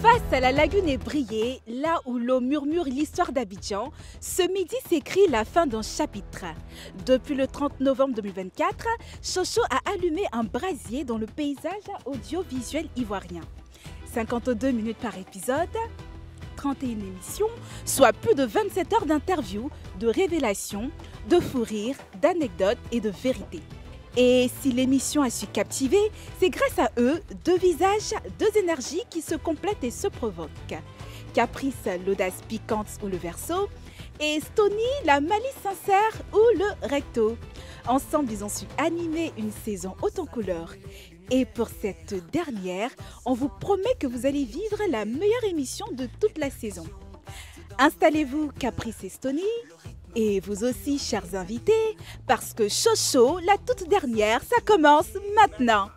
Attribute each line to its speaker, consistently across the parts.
Speaker 1: Face à la lagune ébriée, là où l'eau murmure l'histoire d'Abidjan, ce midi s'écrit la fin d'un chapitre. Depuis le 30 novembre 2024, Chocho a allumé un brasier dans le paysage audiovisuel ivoirien. 52 minutes par épisode, 31 émissions, soit plus de 27 heures d'interviews, de révélations, de fous rires, d'anecdotes et de vérités. Et si l'émission a su captiver, c'est grâce à eux, deux visages, deux énergies qui se complètent et se provoquent. Caprice, l'audace piquante ou le verso, et Stony, la malice sincère ou le recto. Ensemble, ils ont su animer une saison haute en couleurs. Et pour cette dernière, on vous promet que vous allez vivre la meilleure émission de toute la saison. Installez-vous, Caprice et Stony. Et vous aussi, chers invités, parce que Chocho, la toute dernière, ça commence maintenant.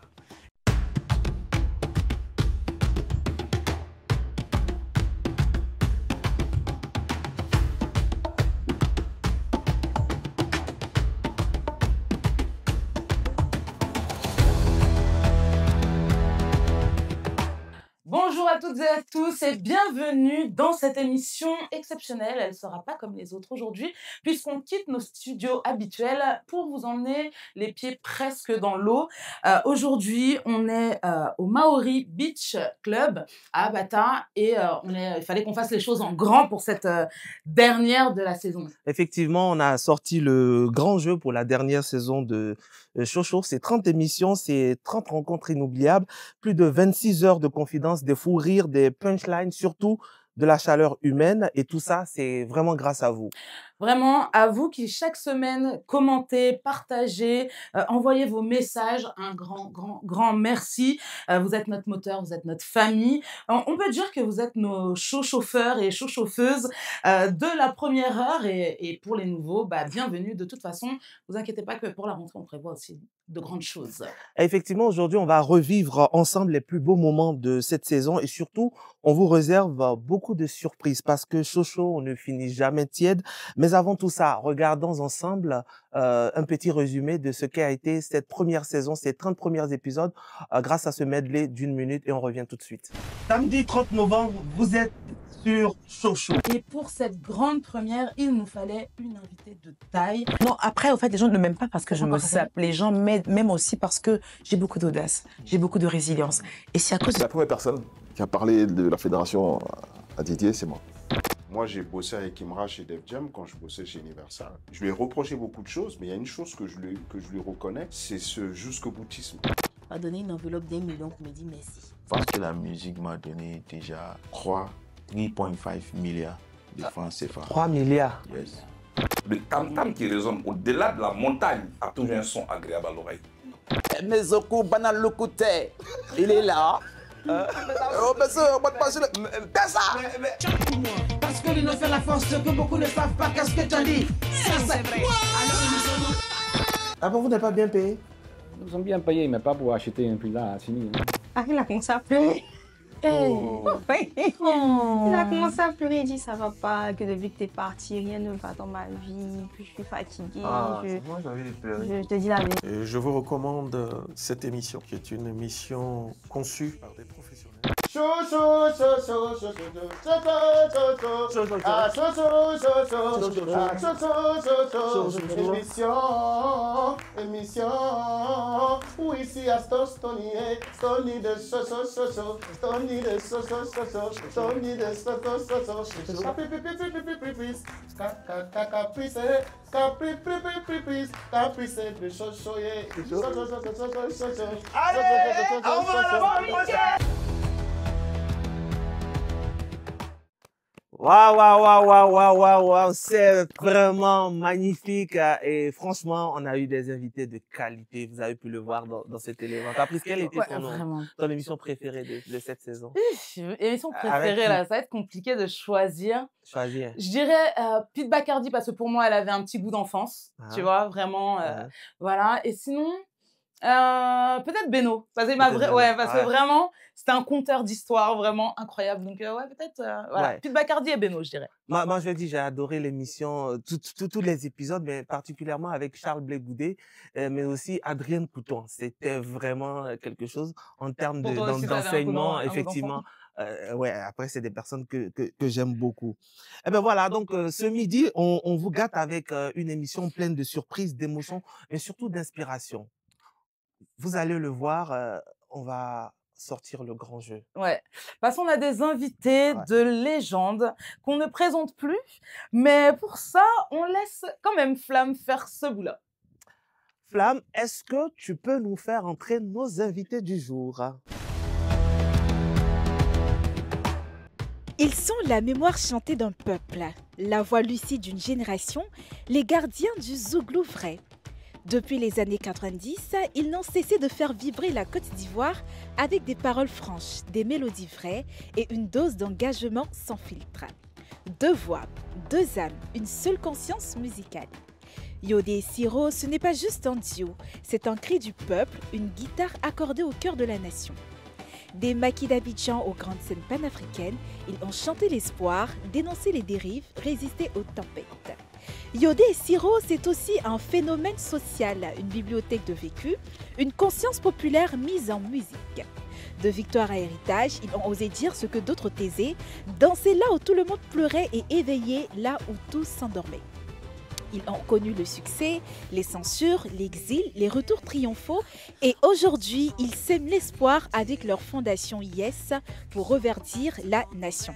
Speaker 2: Bonjour à toutes et à tous et bienvenue dans cette émission exceptionnelle. Elle ne sera pas comme les autres aujourd'hui puisqu'on quitte nos studios habituels pour vous emmener les pieds presque dans l'eau. Aujourd'hui, on est au Maori Beach Club à Bata et il fallait qu'on fasse les choses en grand pour cette dernière de la saison.
Speaker 3: Effectivement, on a sorti le grand jeu pour la dernière saison de Chocho. C'est 30 émissions, c'est 30 rencontres inoubliables, plus de 26 heures de confidence, des fous rires, des punchlines, surtout de la chaleur humaine. Et tout ça, c'est vraiment grâce à vous.
Speaker 2: Vraiment, à vous qui chaque semaine commentez, partagez, envoyez vos messages. Un grand merci. Vous êtes notre moteur, vous êtes notre famille. On peut dire que vous êtes nos chauffeurs et chauffeuses de la première heure. Et pour les nouveaux, bienvenue. De toute façon, vous inquiétez pas que pour la rentrée, on prévoit aussi de grandes choses.
Speaker 3: Effectivement, aujourd'hui, on va revivre ensemble les plus beaux moments de cette saison et surtout, on vous réserve beaucoup de surprises parce que Chocho, on ne finit jamais tiède. Mais avant tout ça, regardons ensemble un petit résumé de ce qu'a été cette première saison, ces 30 premiers épisodes, grâce à ce medley d'une minute et on revient tout de suite. Samedi 30 novembre, vous êtes sur Chocho.
Speaker 2: Et pour cette grande première, il nous fallait une invitée de taille.
Speaker 4: Non, après, au fait, les gens ne m'aiment pas parce que je me sape. Les gens m'aiment aussi parce que j'ai beaucoup d'audace, j'ai beaucoup de résilience. Et c'est à cause de...
Speaker 5: La première personne qui a parlé de la fédération à Didier, c'est moi. Moi, j'ai bossé avec Imra chez Def Jam quand je bossais chez Universal. Je lui ai reproché beaucoup de choses, mais il y a une chose que je lui reconnais, c'est ce jusqu'au boutisme.
Speaker 6: Il m'a donné une enveloppe d'1 million pour me dire merci.
Speaker 7: Je pense que la musique m'a donné déjà 3,5 milliards de francs CFA.
Speaker 3: 3 milliards.
Speaker 7: Yes.
Speaker 8: Le tam-tam qui résonne au-delà de la montagne a toujours un son agréable à l'oreille.
Speaker 9: Mezoku Banal Lokute, il est là. Oh, mais ça, on va te passer le... ça.
Speaker 10: Parce que l'union fait la force, que beaucoup ne savent pas, qu'est-ce que tu as dit? Ça, c'est vrai.
Speaker 3: Ah bon, vous n'êtes pas bien payé?
Speaker 11: Nous sommes bien payés, mais pas pour acheter une villa à Sini.
Speaker 6: Ah, il a commencé à pleurer. Il a commencé à pleurer, il dit ça va pas, que depuis que t'es parti, rien ne va dans ma vie, puis je suis fatiguée.
Speaker 3: Moi, j'ai envie de pleurer.
Speaker 6: Je te dis la vérité.
Speaker 12: Et je vous recommande cette émission, qui est une émission conçue par des professionnels.
Speaker 5: Émission, où ici à Stony de Stony de Caprice de Chocho. Allez, on va
Speaker 3: Waouh, c'est vraiment magnifique et franchement, on a eu des invités de qualité. Vous avez pu le voir dans cet élément. Caprice, quelle était ton émission préférée de cette saison?
Speaker 2: Émission préférée, là, ça va être compliqué de choisir. Je dirais Pete Bacardi parce que pour moi, elle avait un petit goût d'enfance, tu vois, vraiment, voilà. Et sinon, peut-être Beno, parce que vraiment, c'était un conteur d'histoire vraiment incroyable. Donc, peut-être, voilà, Pete Bacardi et Beno, je dirais.
Speaker 3: Moi, je le dis, j'ai adoré l'émission, tous les épisodes, mais particulièrement avec Charles Blé Goudé, mais aussi Adrienne Couton. C'était vraiment quelque chose en termes d'enseignement, effectivement. Ouais, après, c'est des personnes que j'aime beaucoup. Eh ben voilà, donc ce midi, on vous gâte avec une émission pleine de surprises, d'émotions, mais surtout d'inspiration. Vous allez le voir, on va sortir le grand jeu.
Speaker 2: Ouais, parce qu'on a des invités
Speaker 3: Ouais.
Speaker 2: de légende qu'on ne présente plus, mais pour ça, on laisse quand même Flamme faire ce bout-là.
Speaker 3: Flamme, est-ce que tu peux nous faire entrer nos invités du jour?
Speaker 1: Ils sont la mémoire chantée d'un peuple, la voix lucide d'une génération, les gardiens du Zouglou vrai. Depuis les années 90, ils n'ont cessé de faire vibrer la Côte d'Ivoire avec des paroles franches, des mélodies vraies et une dose d'engagement sans filtre. Deux voix, deux âmes, une seule conscience musicale. Yodé et Siro, ce n'est pas juste un duo, c'est un cri du peuple, une guitare accordée au cœur de la nation. Des maquis d'Abidjan aux grandes scènes panafricaines, ils ont chanté l'espoir, dénoncé les dérives, résisté aux tempêtes. Yodé et Siro, c'est aussi un phénomène social, une bibliothèque de vécu, une conscience populaire mise en musique. De victoire à héritage, ils ont osé dire ce que d'autres taisaient, danser là où tout le monde pleurait et éveiller là où tous s'endormaient. Ils ont connu le succès, les censures, l'exil, les retours triomphaux et aujourd'hui, ils sèment l'espoir avec leur fondation Yes pour reverdir la nation.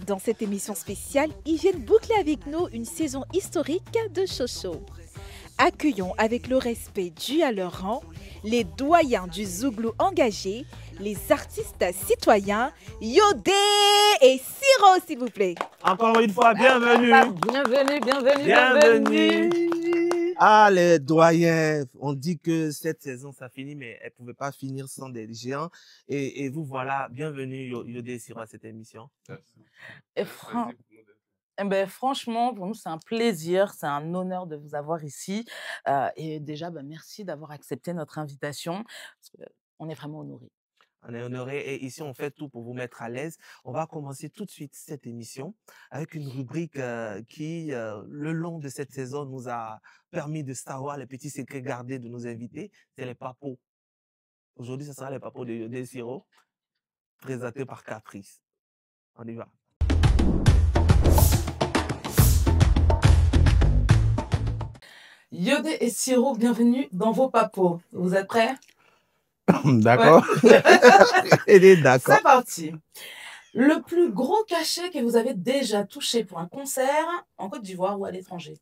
Speaker 1: Dans cette émission spéciale, ils viennent boucler avec nous une saison historique de Chocho. Accueillons avec le respect dû à leur rang les doyens du Zouglou engagés, les artistes citoyens, Yodé et Siro, s'il vous plaît.
Speaker 3: Encore une fois, bienvenue.
Speaker 2: Bienvenue.
Speaker 3: Ah, les doyens, on dit que cette saison, ça finit, mais elle ne pouvait pas finir sans des géants. Et vous voilà, bienvenue, Yodé et Siro, à cette émission.
Speaker 2: Et franchement, pour nous, c'est un plaisir, c'est un honneur de vous avoir ici. Et déjà, merci d'avoir accepté notre invitation. On est vraiment honorés.
Speaker 3: On est honoré et ici, on fait tout pour vous mettre à l'aise. On va commencer tout de suite cette émission avec une rubrique qui, le long de cette saison, nous a permis de savoir les petits secrets gardés de nos invités. C'est les papos. Aujourd'hui, ce sera les papos de Yodé et Siro, présentés par Caprice. On y va.
Speaker 2: Yodé et Siro, bienvenue dans vos papos. Vous êtes prêts?
Speaker 12: D'accord.
Speaker 2: Ouais.
Speaker 3: Elle est d'accord.
Speaker 2: C'est parti. Le plus gros cachet que vous avez déjà touché pour un concert en Côte d'Ivoire ou à l'étranger?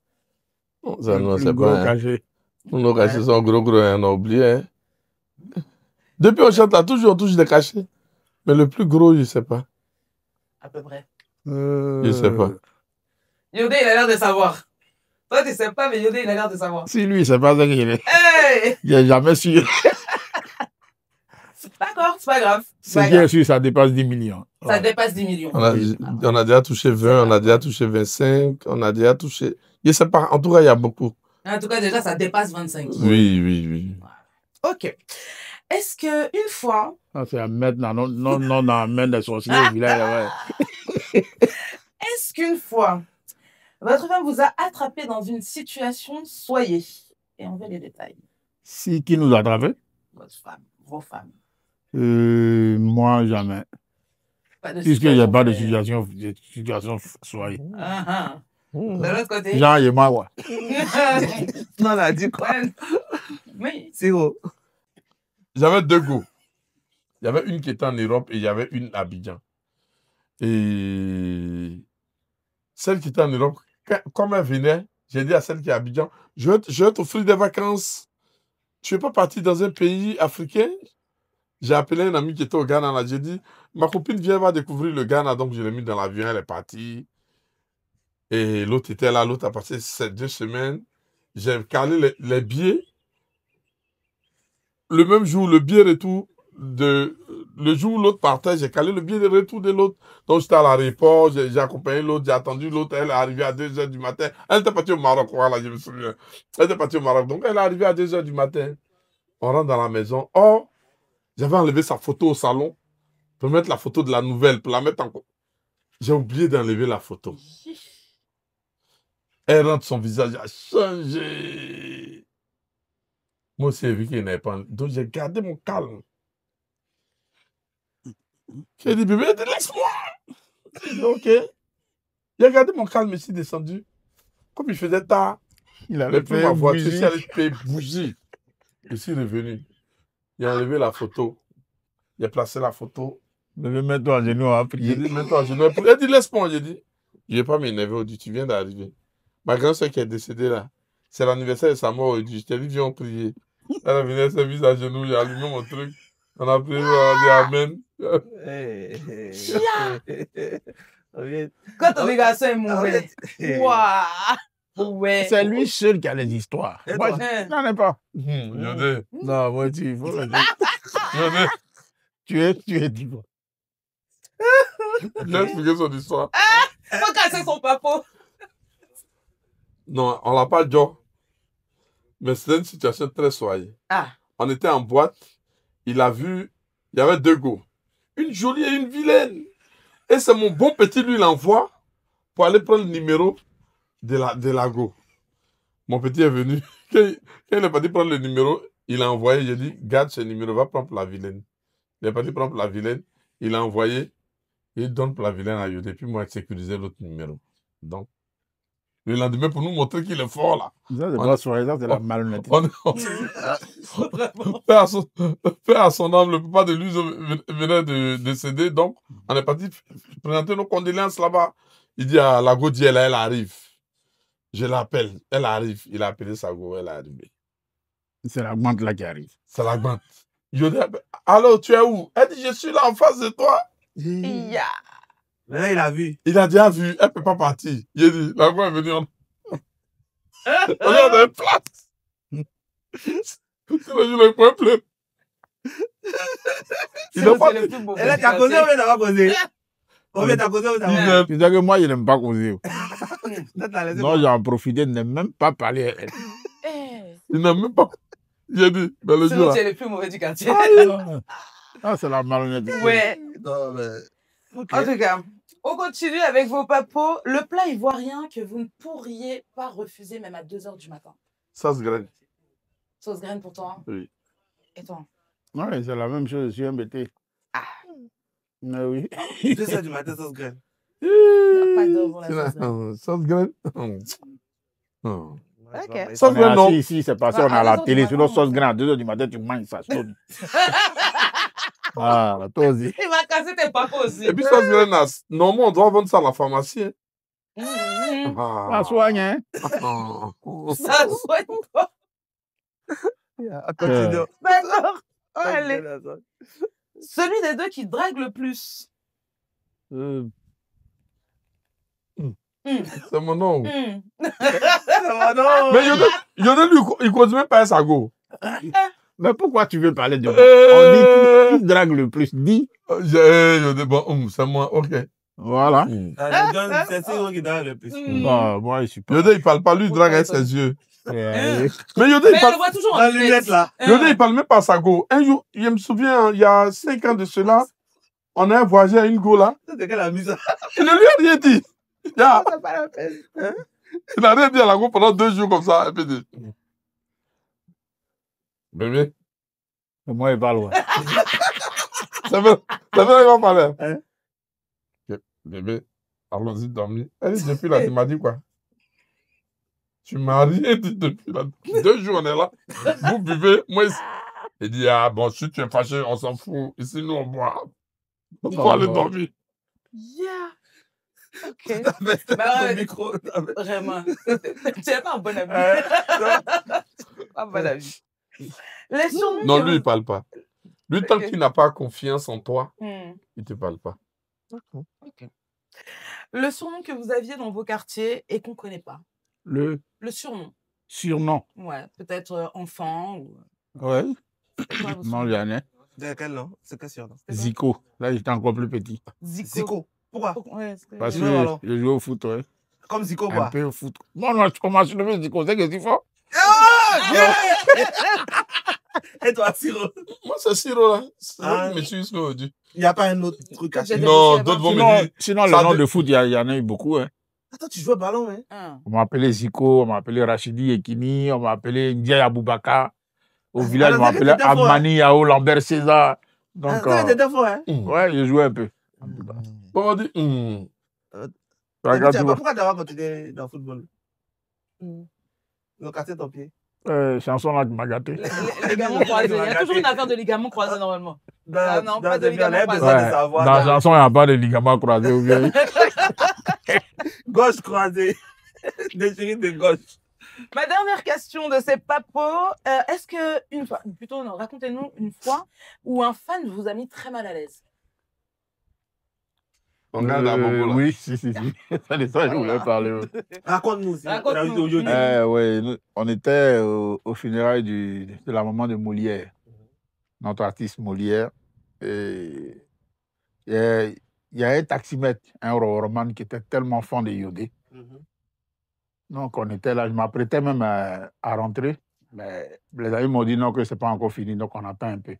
Speaker 13: Ça, non, c'est
Speaker 12: gros
Speaker 13: pas.
Speaker 12: cachet.
Speaker 13: Nos cachets sont gros, on a oublié. Hein. Depuis on chante là, toujours on touche des cachets. Mais le plus gros, je ne sais pas.
Speaker 2: À peu près.
Speaker 13: Je ne sais pas.
Speaker 2: Yodé, il a l'air de savoir. Toi, tu ne sais pas, mais Yodé, il a l'air de savoir.
Speaker 12: Si lui, c'est pas ça qu'il est.
Speaker 2: Hey!
Speaker 12: Il n'est jamais sûr.
Speaker 2: D'accord, c'est pas grave.
Speaker 12: C'est bien sûr, ça dépasse 10 millions.
Speaker 2: Ça dépasse 10 millions.
Speaker 13: On a déjà touché 20, on a déjà touché 25, on a déjà touché. Je ne sais pas, en tout cas, il y a beaucoup.
Speaker 2: En tout cas, déjà, ça dépasse 25.
Speaker 13: Oui.
Speaker 2: Ok. Est-ce qu'une fois.
Speaker 12: Non, c'est à mettre dans la main des sorciers au village. Ouais.
Speaker 2: Est-ce qu'une fois, votre femme vous a attrapé dans une situation soyez? Et on veut les détails.
Speaker 12: Si, qui nous a attrapé?
Speaker 2: Votre femme, vos femmes.
Speaker 12: Moi, jamais. Puisqu'il n'y a pas de situation soyez.
Speaker 2: De l'autre côté.
Speaker 12: Jean et moi, ouais.
Speaker 3: Non, on a dit quoi?
Speaker 2: Oui.
Speaker 3: Siro.
Speaker 13: J'avais deux go. Il y avait une qui était en Europe et il y avait une à Abidjan. Et celle qui était en Europe, comme elle venait, j'ai dit à celle qui est à Abidjan, je vais t'offrir des vacances. Tu ne es pas parti dans un pays africain? J'ai appelé un ami qui était au Ghana. Là. J'ai dit, ma copine vient va découvrir le Ghana. Donc, je l'ai mis dans l'avion. Elle est partie. Et l'autre était là. L'autre a passé ces 2 semaines. J'ai calé les billets. Le même jour, le billet retour, le jour où l'autre partait, j'ai calé le billet de retour de l'autre. Donc, j'étais à l'aéroport. J'ai accompagné l'autre. J'ai attendu l'autre. Elle est arrivée à 2 h du matin. Elle était partie au Maroc. Voilà, je me souviens. Elle était partie au Maroc. Donc, elle est arrivée à 2 h du matin. On rentre dans la maison. Oh! J'avais enlevé sa photo au salon pour mettre la photo de la nouvelle, pour la mettre en... J'ai oublié d'enlever la photo. Elle rentre, son visage a changé. Moi aussi, j'ai vu qu'il n'avait pas... Donc, j'ai gardé mon calme. J'ai dit, bébé, laisse-moi. J'ai dit, ok. Il a gardé mon calme ici, descendu. Comme il faisait tard, il avait pris ma voiture, il allait payer bougie. Je suis revenu. Il a enlevé la photo. Il a placé la photo.
Speaker 14: Bébé, mets-toi à genoux à prier.
Speaker 13: J'ai dit, mets-toi à genoux à prier. Il a dit, laisse-moi. J'ai dit, je ne vais pas m'énerver aujourd'hui, tu viens d'arriver. Ma grand-soeur qui est décédée là, c'est l'anniversaire de sa mort aujourd'hui. Je t'ai dit, viens prier. Elle est venue, elle s'est mise à genoux, j'ai allumé mon truc. On a prié, on a dit Amen.
Speaker 2: Quand ton garçon est mauvais. Waouh! Ouais.
Speaker 14: C'est lui seul qui a les histoires. Moi, je n'en ai pas.
Speaker 13: Yodé.
Speaker 14: Non, moi, il faut le dire.
Speaker 13: Yodé.
Speaker 14: Tu es dit quoi?
Speaker 13: Il a expliqué son histoire.
Speaker 2: Faut casser son papo.
Speaker 13: Non, on l'a pas dit. Mais c'était une situation très soignée. On était en boîte. Il a vu, il y avait deux go. Une jolie et une vilaine. Et c'est mon bon petit, lui, l'envoie pour aller prendre le numéro de la go. Mon petit est venu. Quand il est parti prendre le numéro, il a envoyé, j'ai dit, garde ce numéro, va prendre pour la vilaine. Il est parti prendre pour la vilaine, il a envoyé, il donne pour la vilaine à Yodé, puis moi, sécuriser l'autre numéro. Donc, le lendemain, pour nous montrer qu'il est fort, là.
Speaker 14: Ça, c'est pas soirée, ça, c'est la malhonnêteté.
Speaker 13: Fait à son âme, le papa de lui venait de décéder, donc on est parti présenter nos condoléances là-bas. Il dit à la Gaudier, elle arrive. Je l'appelle, elle arrive. Il a appelé sa go, elle est arrivée.
Speaker 14: C'est la guante là qui arrive.
Speaker 13: C'est la guante. Je dis, alors tu es où? Elle dit, je suis là en face de toi.
Speaker 3: Là, il a vu.
Speaker 13: Il a déjà vu, elle ne peut pas partir. Il a dit, la go est venue en... on est dans une place. Tout le jour, il pouvait pleurer.
Speaker 3: Elle t'a causé ou elle t'a pas causé? Combien t'as causé ou t'as pas?
Speaker 14: Tu sais que moi, je n'aime pas causer. Non, j'en profité, ne même pas parler à elle.
Speaker 13: Il n'a même pas... J'ai dit, dans le jour.
Speaker 2: Tu es le plus mauvais du quartier.
Speaker 14: Ah, c'est la malhonnêteté.
Speaker 2: Ouais.
Speaker 3: Non, mais... Okay.
Speaker 2: En tout cas, on continue avec vos papos. Le plat ivoirien que vous ne pourriez pas refuser même à 2 h du matin.
Speaker 13: Sauce graine.
Speaker 2: Sauce graine pour toi?
Speaker 13: Oui.
Speaker 2: Et toi?
Speaker 14: Oui, c'est la même chose, je suis embêté. Mais oui.
Speaker 3: 2 h du matin, sauce graine.
Speaker 2: Il n'y a pas d'heure pour la sauce graine.
Speaker 13: Sauce graine.
Speaker 2: Ok.
Speaker 14: Sauce graine, non. Si, c'est parce qu'on a la télé. Sinon, sauce graine à 2 h du matin, tu manges ça. Ah, toi aussi.
Speaker 2: Il va casser tes papos aussi.
Speaker 13: Et puis, sauce graine, normalement, on doit vendre ça à la pharmacie.
Speaker 14: Ça soigne, hein?
Speaker 2: Ça soigne pas.
Speaker 3: Continue.
Speaker 2: D'accord. Allez. Celui des deux qui drague le plus.
Speaker 13: C'est mon nom.
Speaker 3: C'est mon nom.
Speaker 13: Mais Yodé, lui, il continue même pas à sa go.
Speaker 14: Mais pourquoi tu veux parler de moi? On dit qui drague le plus. Dis.
Speaker 13: Yodé, bon, c'est moi, ok.
Speaker 14: Voilà.
Speaker 3: C'est Ciro qui drague le plus.
Speaker 14: Moi, je suis pas.
Speaker 13: Yodé, il parle pas, lui, il drague avec ses yeux.
Speaker 14: Mais
Speaker 13: Yodé, il parle.
Speaker 2: voit toujours en lunettes
Speaker 3: là.
Speaker 13: Yodé, il parle même pas à sa go. Un jour, je me souviens, il y a 5 ans de cela, on a voyagé à une go là.
Speaker 3: C'est qu'elle a mis ça.
Speaker 13: Il ne lui a rien dit. Yeah.
Speaker 3: C'est pas la peine.
Speaker 13: Il n'a rien dit à la go pendant 2 jours comme ça. Et puis dit, bébé.
Speaker 14: moi, il parle, ouais.
Speaker 13: Ça veut il va parler. Bébé, allons-y dormir. Elle dit, depuis là, tu m'as dit quoi? Tu m'as rien dit depuis là. 2 jours, on est là. Vous buvez, moi ici. Il dit, ah bon, si tu es fâché, on s'en fout. Ici, nous, on boit. On va aller dormir.
Speaker 2: Yeah. Ok.
Speaker 3: Bah, micro.
Speaker 2: Vraiment. Tu n'es pas un bon ami. Pas un bon ami. Les surnoms.
Speaker 13: Non, lui, il ne parle pas. Lui, tant qu'il n'a pas confiance en toi, il ne te parle pas.
Speaker 2: Okay. Le surnom que vous aviez dans vos quartiers et qu'on ne connaît pas.
Speaker 14: Le
Speaker 2: surnom.
Speaker 14: Surnom.
Speaker 2: Ouais, peut-être enfant ou...
Speaker 14: Ouais. Non, j'en ai.
Speaker 3: De quel nom? C'est quel surnom?
Speaker 14: Zico. Là, j'étais encore plus petit.
Speaker 3: Zico. Pourquoi?
Speaker 2: Ouais,
Speaker 14: parce que je joue au foot, ouais.
Speaker 3: Comme Zico, quoi?
Speaker 14: Un peu au foot. Non, on m'a surnommé Zico, c'est que c'est fort.
Speaker 3: Et toi, Siro?
Speaker 13: Moi, c'est Siro, là. C'est moi qui me suis aujourd'hui.
Speaker 3: Il n'y a pas un autre truc à chercher?
Speaker 13: Non, d'autres vont me dire.
Speaker 14: Sinon, le nom de foot, il y en a eu beaucoup, hein.
Speaker 3: Attends, tu joues au ballon, hein?
Speaker 14: On m'a appelé Zico, on m'a appelé Rachidi Ekini, on m'a appelé Ndiaye Aboubaka. Au village, on m'a appelé Amani Yao Lambert César. Donc,
Speaker 3: C'était fort, hein?
Speaker 14: ouais, je jouais un peu.
Speaker 13: Bon, on dit.
Speaker 3: Pourquoi t'as continué dans le football? Ils ont cassé ton pied.
Speaker 14: Chanson là qui m'a gâté.
Speaker 2: Les ligaments croisés. Il y a toujours une affaire de ligaments croisés normalement. Non, pas de ligaments croisés.
Speaker 14: Dans la chanson, il n'y a pas de ligaments croisés.
Speaker 3: Gauche croisée. Déchirure de gauche.
Speaker 2: Ma dernière question de ces papos, est-ce que une fois, plutôt non, racontez-nous une fois où un fan vous a mis très mal à l'aise.
Speaker 14: Oui, si. C'est de ça que je voulais parler.
Speaker 3: Raconte-nous.
Speaker 14: Oui, on était au funérailles de la maman de Molière, notre artiste Molière. Et il y a un taximètre, un roman qui était tellement fan de Yodé. Donc on était là, je m'apprêtais même à rentrer, mais les amis m'ont dit non, que ce n'est pas encore fini, donc on attend un peu.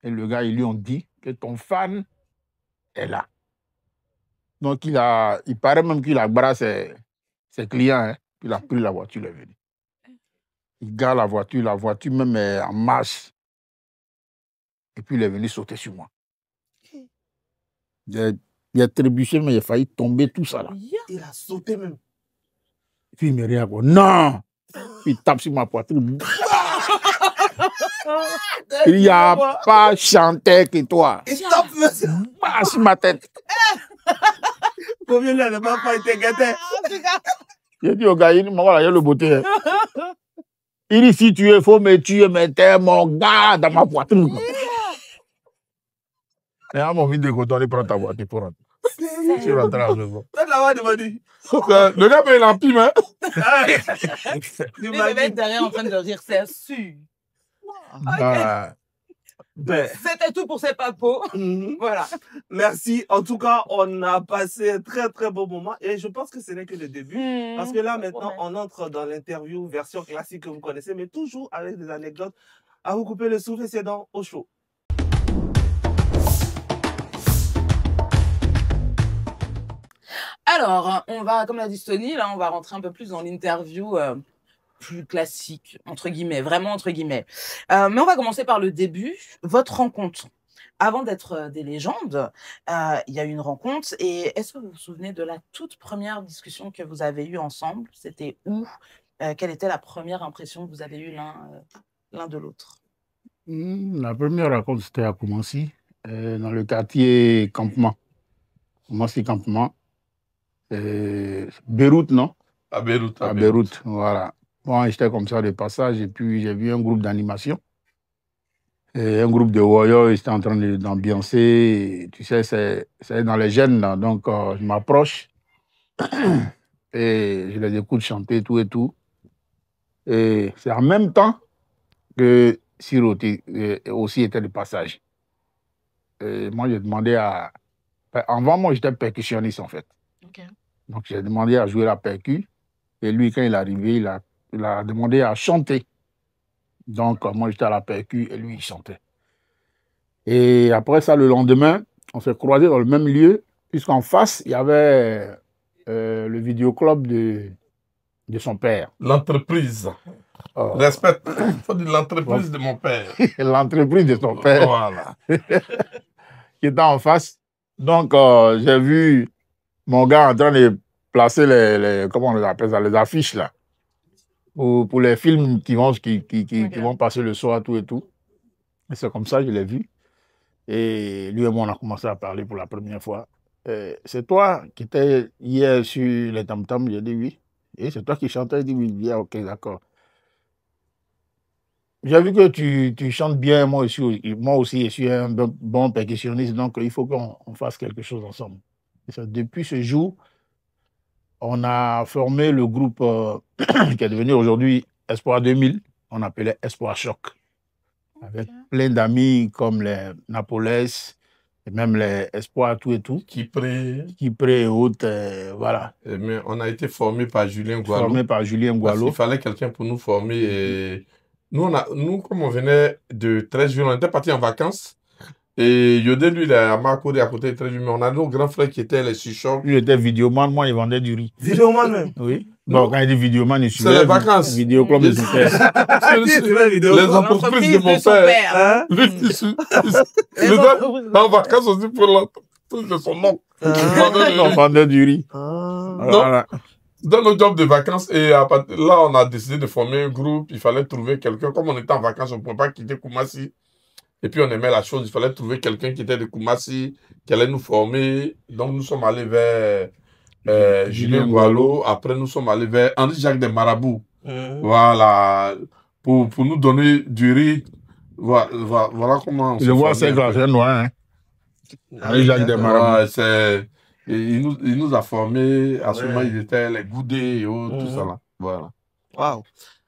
Speaker 14: Et le gars, ils lui ont dit que ton fan est là. Donc, il paraît même qu'il a brassé ses clients. Hein. Il a pris la voiture, il est venu. Il gare la voiture même est en marche. Et puis, il est venu sauter sur moi. Il a trébuché, mais il a failli tomber, tout ça là.
Speaker 3: Il a sauté même.
Speaker 14: Et puis, il me regarde. Non! Puis, il tape sur ma poitrine. Il n'y a pas chanté que toi.
Speaker 3: Il tape, monsieur.
Speaker 14: Sur ma tête.
Speaker 3: Combien n'a pas été gâté?
Speaker 14: J'ai dit au gars, il m'a dit le beauté. Il dit si tu es faux, mais tu es t'es mon gars dans ma poitrine. Et à mon vie de coton, il prend ta voiture pour rentrer. Je suis rentré à la maison.
Speaker 13: Le gars, il a pime, hein?
Speaker 2: Il va être derrière en train de rire, c'est sûr. C'était tout pour ces papos. Voilà.
Speaker 3: Merci. En tout cas, on a passé un très très beau moment et je pense que ce n'est que le début. Parce que là, maintenant, on entre dans l'interview version classique que vous connaissez, mais toujours avec des anecdotes à vous couper le souffle et c'est dans Au Show.
Speaker 2: Alors, on va, comme l'a dit Sony, là, on va rentrer un peu plus dans l'interview plus classique, entre guillemets, vraiment entre guillemets. Mais on va commencer par le début, votre rencontre. Avant d'être des légendes, il y a eu une rencontre. Et est-ce que vous vous souvenez de la toute première discussion que vous avez eue ensemble? C'était où? Quelle était la première impression que vous avez eue l'un de l'autre?
Speaker 14: La première rencontre, c'était à Koumassi, dans le quartier Campement. Koumassi Campement. Beyrouth, non?
Speaker 13: À Beyrouth.
Speaker 14: À Beyrouth, voilà. Moi, j'étais comme ça de passage et puis j'ai vu un groupe d'animation. Un groupe de warriors, ils étaient en train d'ambiancer. Tu sais, c'est dans les gènes, là. Donc, je m'approche et je les écoute chanter tout et tout. Et c'est en même temps que Siro aussi était de passage. Et moi, j'ai demandé à... Avant, moi, j'étais percussionniste, en fait.
Speaker 2: Okay.
Speaker 14: Donc, j'ai demandé à jouer la percu. Et lui, quand il est arrivé, il a demandé à chanter. Donc, moi, j'étais à la percu et lui, il chantait. Et après ça, le lendemain, on s'est croisés dans le même lieu, puisqu'en face, il y avait le vidéoclub de son père.
Speaker 13: L'entreprise. Respecte. Il faut dire l'entreprise de mon père.
Speaker 14: L'entreprise de son père.
Speaker 13: Voilà.
Speaker 14: Qui était en face. Donc, j'ai vu mon gars en train de placer comment on les appelle ça, les affiches là, pour les films qui vont passer le soir, tout et tout. Et c'est comme ça que je l'ai vu. Et lui et moi, on a commencé à parler pour la première fois. C'est toi qui étais hier sur les tam-tams? J'ai dit oui. Et c'est toi qui chantais? Il dit oui. Dit, ok, d'accord. J'ai vu que tu chantes bien, moi aussi, je suis un bon percussionniste, donc il faut qu'on fasse quelque chose ensemble. Et depuis ce jour, on a formé le groupe qui est devenu aujourd'hui Espoir 2000, on appelait Espoir Choc, avec plein d'amis comme les Napoles, et même les Espoirs tout et tout.
Speaker 13: Kypré
Speaker 14: et autres, voilà.
Speaker 13: Mais on a été formé par Julien Gualo.
Speaker 14: Formé par Julien Gualo.
Speaker 13: Il fallait quelqu'un pour nous former. Et nous, comme on venait de 13 jours, on était partis en vacances. Et Yodé, lui, il est à Makodi, à côté de Trévis. Mais on a nos grands frères qui étaient les Chichons.
Speaker 14: Lui, il était vidéoman, moi, il vendait du riz.
Speaker 3: Vidéoman même?
Speaker 14: Oui.
Speaker 13: Non.
Speaker 14: Bon, quand il dit vidéoman, il suivait.
Speaker 13: C'est les vacances.
Speaker 14: Vidéoclub, il suivait.
Speaker 13: Les entreprises de mon père. Lui, il était en vacances aussi pour l'entreprise de son oncle.
Speaker 14: On vendait du riz.
Speaker 13: Voilà. Dans nos jobs de vacances, et là, on a décidé de former un groupe. Il fallait trouver quelqu'un. Comme on était en vacances, on ne pouvait pas quitter Koumassi. Et puis, on aimait la chose. Il fallait trouver quelqu'un qui était de Koumassi, qui allait nous former. Donc, nous sommes allés vers Julien Gualo. Après, nous sommes allés vers Henri-Jacques des Marabouts. Voilà. Pour nous donner du riz. Voilà comment on se
Speaker 14: Je vois, c'est grave, c'est noir. Hein? Henri-Jacques des Marabouts.
Speaker 13: Il nous a formés. À ce moment, il était les goudés et autres, tout ça là. Voilà.
Speaker 3: Waouh.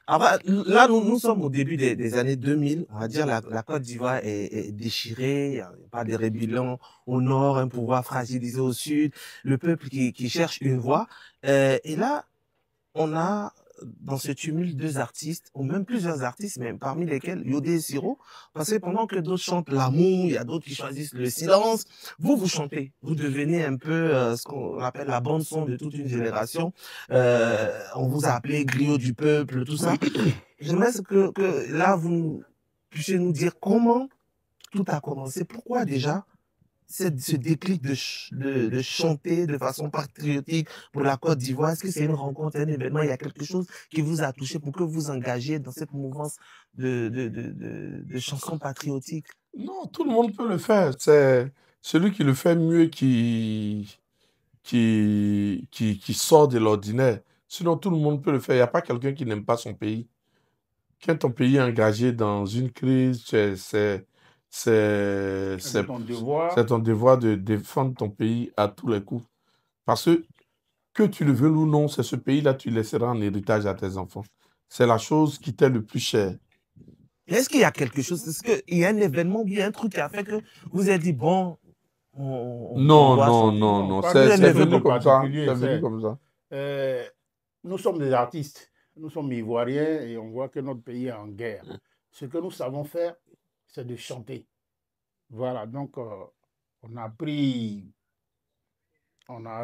Speaker 3: Après, là, nous sommes au début des années 2000. On va dire la Côte d'Ivoire est déchirée. Il n'y a pas de rébellion au nord, un pouvoir fragilisé au sud. Le peuple qui cherche une voie. Et là, on a dans ce tumulte deux artistes, ou même plusieurs artistes, même parmi lesquels Yodé et Siro, parce que pendant que d'autres chantent l'amour, il y a d'autres qui choisissent le silence, vous chantez, vous devenez un peu ce qu'on appelle la bande son de toute une génération. On vous a appelé griot du peuple, tout ça. J'aimerais que là vous puissiez nous dire comment tout a commencé, pourquoi déjà ce déclic de chanter de façon patriotique pour la Côte d'Ivoire. Est-ce que c'est une rencontre, un événement, il y a quelque chose qui vous a touché pour que vous engagiez dans cette mouvance de chansons patriotiques?
Speaker 13: Non, tout le monde peut le faire. C'est celui qui le fait mieux qui sort de l'ordinaire. Sinon, tout le monde peut le faire. Il n'y a pas quelqu'un qui n'aime pas son pays. Quand ton pays est engagé dans une crise, c'est ton devoir de défendre ton pays à tous les coups. Parce que tu le veux ou non, c'est ce pays-là que tu laisseras en héritage à tes enfants. C'est la chose qui t'est le plus chère.
Speaker 3: Est-ce qu'il y a quelque chose, est-ce qu'il y a un événement, bien un truc qui a fait que vous avez dit, bon,
Speaker 13: non. C'est venu comme ça. C'est venu comme ça.
Speaker 15: Nous sommes des artistes. Nous sommes ivoiriens et on voit que notre pays est en guerre. Ce que nous savons faire, c'est de chanter. Voilà, donc on a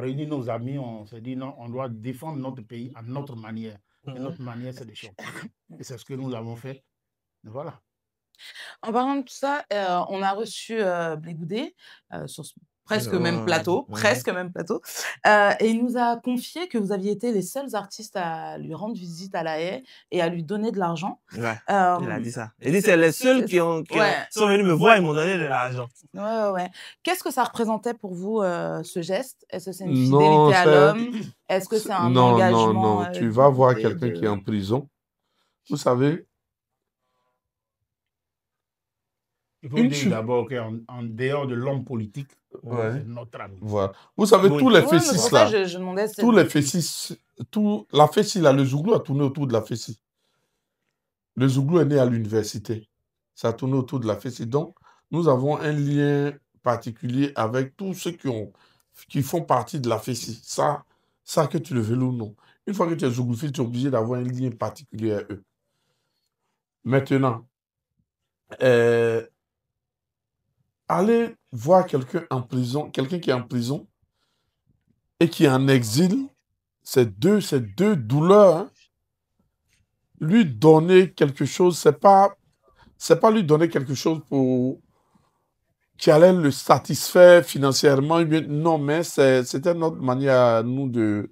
Speaker 15: réuni nos amis, on s'est dit non, on doit défendre notre pays à notre manière. Et notre manière, c'est de chanter. Et c'est ce que nous avons fait. Voilà.
Speaker 2: En parlant de tout ça, on a reçu Blé Goudé sur presque même plateau, et il nous a confié que vous aviez été les seuls artistes à lui rendre visite à La Haye et à lui donner de l'argent.
Speaker 3: Ouais, il a dit ça. Il dit c'est les seuls qui sont venus me voir et m'ont donné de l'argent.
Speaker 2: Ouais. Qu'est-ce que ça représentait pour vous, ce geste? Est-ce que c'est une fidélité à l'homme? Est-ce que c'est un engagement?
Speaker 13: Non. Tu vas voir quelqu'un qui est en prison. Vous savez,
Speaker 15: il faut dire d'abord qu'en dehors de l'homme politique, c'est notre ami.
Speaker 13: Voilà. Vous savez, tous les fessis là, la fessie là, le Zouglou a tourné autour de la fessie. Le Zouglou est né à l'université. Ça a tourné autour de la fessie. Donc, nous avons un lien particulier avec tous ceux qui font partie de la fessie. Ça que tu le veux ou non. Une fois que tu es Zouglouphile, tu es obligé d'avoir un lien particulier à eux. Maintenant, aller voir quelqu'un en prison, quelqu'un qui est en prison et qui est en exil, c'est deux douleurs. Hein. Lui donner quelque chose, c'est pas lui donner quelque chose qui allait le satisfaire financièrement. Non, mais c'était notre manière à nous de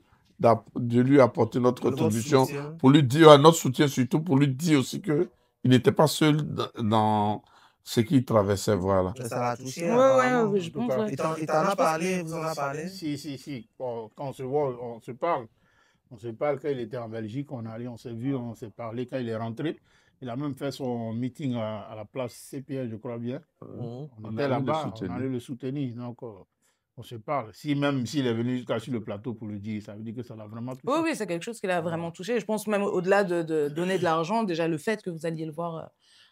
Speaker 13: lui apporter notre contribution, pour lui dire, notre soutien surtout, pour lui dire aussi qu'il n'était pas seul dans ce qu'il traversait, voilà.
Speaker 3: Ça l'a touché.
Speaker 2: Oui, je pense.
Speaker 3: Il t'en a parlé, vous en avez parlé?
Speaker 15: Si. Quand on se voit, on se parle. On se parle quand il était en Belgique, on s'est vu, on s'est parlé quand il est rentré. Il a même fait son meeting à la place CPR, je crois bien. On était là-bas, on allait le soutenir. Donc, on se parle. Même s'il est venu jusqu'à sur le plateau pour le dire, ça veut dire que ça l'a vraiment touché.
Speaker 2: Oui, c'est quelque chose qui l'a vraiment touché. Je pense même au-delà de donner de l'argent, déjà le fait que vous alliez le voir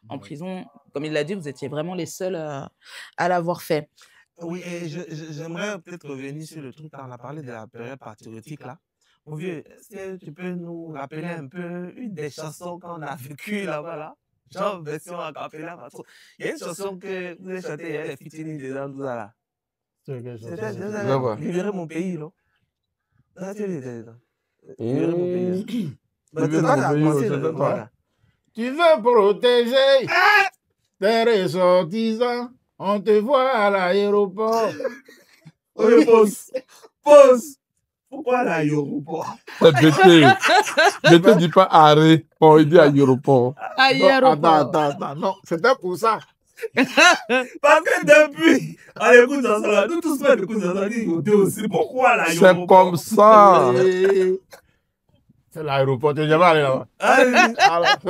Speaker 2: en prison, comme il l'a dit, vous étiez vraiment les seuls à l'avoir fait.
Speaker 3: Oui, et j'aimerais peut-être revenir sur le truc quand on a parlé de la période patriotique là. Mon vieux, est-ce que tu peux nous rappeler un peu une des chansons qu'on a vécues là-bas là? Genre version a cappella. Il y a une chanson que vous avez chantée, il y a les featuring dedans, tout ça là. C'était Libérer mon pays, non? Ça, tu es dedans. Libérer mon pays. Mais c'est toi qui as commencé le là.
Speaker 15: Tu veux protéger tes ressortissants, on te voit à l'aéroport.
Speaker 3: Oui, pause. Pourquoi l'aéroport?
Speaker 13: BT dit pas arrêt, bon, il dit aéroport.
Speaker 15: Attends, non, c'était pour ça.
Speaker 3: Parce que depuis, on écoute ça, nous tous on écoute ça, on dit aussi pourquoi l'aéroport?
Speaker 13: C'est comme ça.
Speaker 15: C'est l'aéroport, tu n'es jamais allé là-bas.
Speaker 2: Tu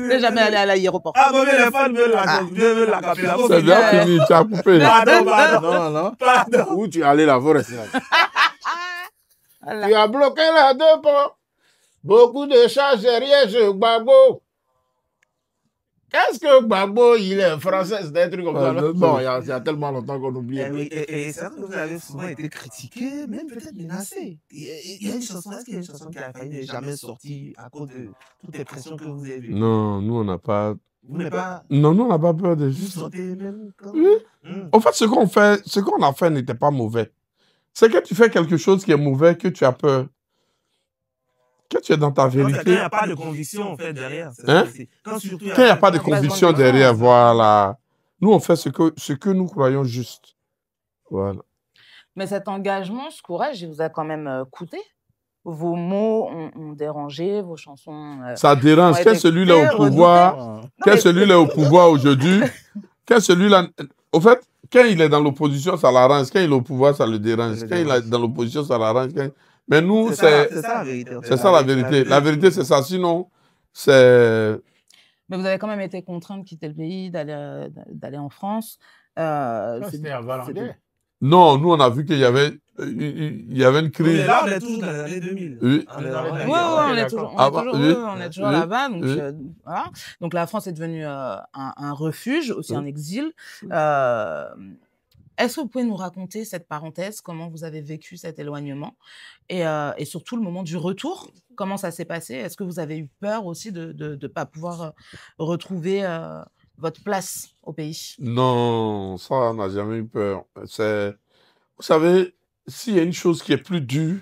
Speaker 2: n'es jamais allé à l'aéroport.
Speaker 3: Ah, mais les fans veulent la capella.
Speaker 13: C'est bien fini, tu as coupé.
Speaker 15: Pardon. Où tu es allé là, faut rester là. Tu as bloqué là deux ponts. Beaucoup de charges derrière ce Gbagbo. Qu'est-ce que Gbagbo, il est français, c'est un truc comme ça. Bon, il y a tellement longtemps qu'on oublie.
Speaker 3: Et c'est vrai que vous avez souvent été critiqué, même peut-être menacé. Il y a une chanson, est-ce qu'il y a une chanson qui a failli n'est jamais sortie à cause de toutes les pressions que vous avez vues?
Speaker 13: Non, nous on n'a pas.
Speaker 3: Vous n'avez pas.
Speaker 13: Non, nous on n'a pas peur de juste. En fait, ce qu'on a fait n'était pas mauvais. C'est que tu fais quelque chose qui est mauvais, que tu as peur. Quand tu es dans ta vérité.
Speaker 3: Quand il n'y a pas de conviction, en fait, derrière.
Speaker 13: Hein? Quand il n'y a pas de conviction derrière, voilà. Nous, on fait ce que nous croyons juste. Voilà.
Speaker 2: Mais cet engagement, ce courage, il vous a quand même coûté. Vos mots ont dérangé, vos chansons.
Speaker 13: Ça dérange. Quel celui-là au pouvoir? Quel celui-là au pouvoir aujourd'hui? Quel celui-là. Au fait, quand il est dans l'opposition, ça l'arrange. Quand il est au pouvoir, ça le dérange. Quand il est dans l'opposition, ça l'arrange. Mais nous, c'est ça la vérité. C'est ça la vérité. La vérité, c'est ça. Sinon, c'est...
Speaker 2: Mais vous avez quand même été contraint de quitter le pays, d'aller en France.
Speaker 15: C'était à Valentin.
Speaker 13: Non, nous, on a vu qu'il y avait une crise.
Speaker 3: Mais là, on est toujours dans les années 2000.
Speaker 13: Oui.
Speaker 2: On est toujours là-bas. Donc, voilà. Donc, la France est devenue un refuge, aussi un exil. Est-ce que vous pouvez nous raconter cette parenthèse, comment vous avez vécu cet éloignement et surtout le moment du retour, comment ça s'est passé? Est-ce que vous avez eu peur aussi de ne pas pouvoir retrouver votre place au pays?
Speaker 13: Non, ça, on n'a jamais eu peur. Vous savez, s'il y a une chose qui est plus dure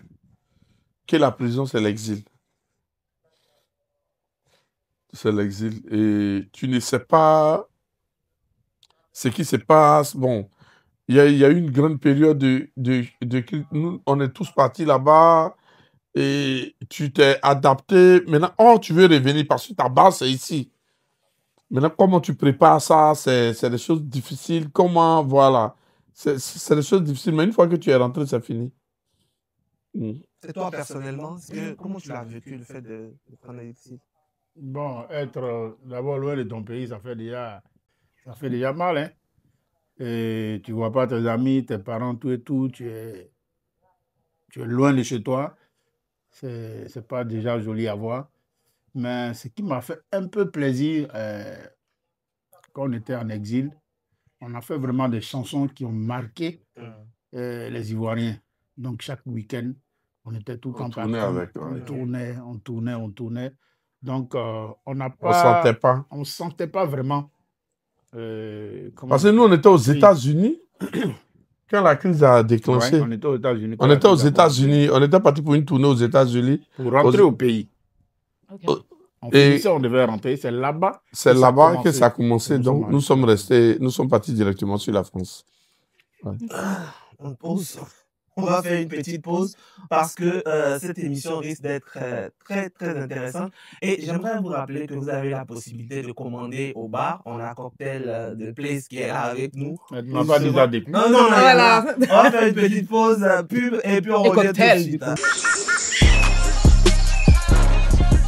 Speaker 13: que la prison, c'est l'exil. C'est l'exil. Et tu ne sais pas ce qui se passe. Bon. Il y a eu une grande période nous, on est tous partis là-bas et tu t'es adapté. Maintenant, tu veux revenir parce que ta base, c'est ici. Maintenant, comment tu prépares ça, c'est des choses difficiles. Comment, voilà. C'est des choses difficiles, mais une fois que tu es rentré, c'est fini.
Speaker 3: Et toi, personnellement, comment tu l'as vécu, le fait de prendre l'exil?
Speaker 15: Bon, être d'abord loin de ton pays, ça fait déjà mal, hein. Et tu ne vois pas tes amis, tes parents, tout et tout, tu es loin de chez toi. C'est pas déjà joli à voir. Mais ce qui m'a fait un peu plaisir, quand on était en exil, on a fait vraiment des chansons qui ont marqué les Ivoiriens. Donc chaque week-end, on était tout le temps partis. On tournait. Donc on n'a pas... On ne sentait pas vraiment.
Speaker 13: Parce que nous, on était aux États-Unis quand la crise a déclenché.
Speaker 15: Ouais, on était aux États-Unis.
Speaker 13: On était aux États-Unis. On était parti pour une tournée aux États-Unis.
Speaker 15: Pour rentrer au pays. Okay. On finissait, on devait rentrer. C'est là-bas.
Speaker 13: C'est là-bas que ça a commencé. Donc, nous sommes restés, nous sommes partis directement sur la France. Ouais.
Speaker 3: On pause. On va faire une petite pause parce que cette émission risque d'être très, très intéressante. Et j'aimerais vous rappeler que vous avez la possibilité de commander au bar. On a un cocktail de Place qui est là avec nous.
Speaker 15: Non, pas déjà des
Speaker 3: Non, voilà. On va faire une petite pause pub et puis on revient tout de suite.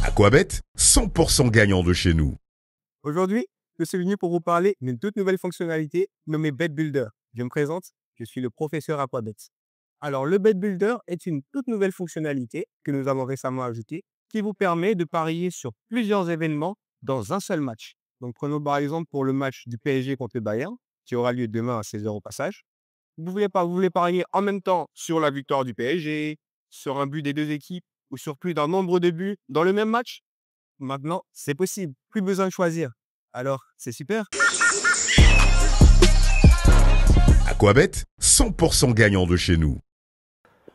Speaker 16: Aquabet, 100% gagnant de chez nous.
Speaker 17: Aujourd'hui, je suis venu pour vous parler d'une toute nouvelle fonctionnalité nommée Bet Builder. Je me présente, je suis le professeur Aquabet. Alors, le Bet Builder est une toute nouvelle fonctionnalité que nous avons récemment ajoutée qui vous permet de parier sur plusieurs événements dans un seul match. Donc, prenons par exemple pour le match du PSG contre le Bayern, qui aura lieu demain à 16h au passage. Vous voulez parier en même temps sur la victoire du PSG, sur un but des deux équipes ou sur plus d'un nombre de buts dans le même match? Maintenant, c'est possible. Plus besoin de choisir. Alors, c'est super.
Speaker 16: Aquabet, 100% gagnant de chez nous.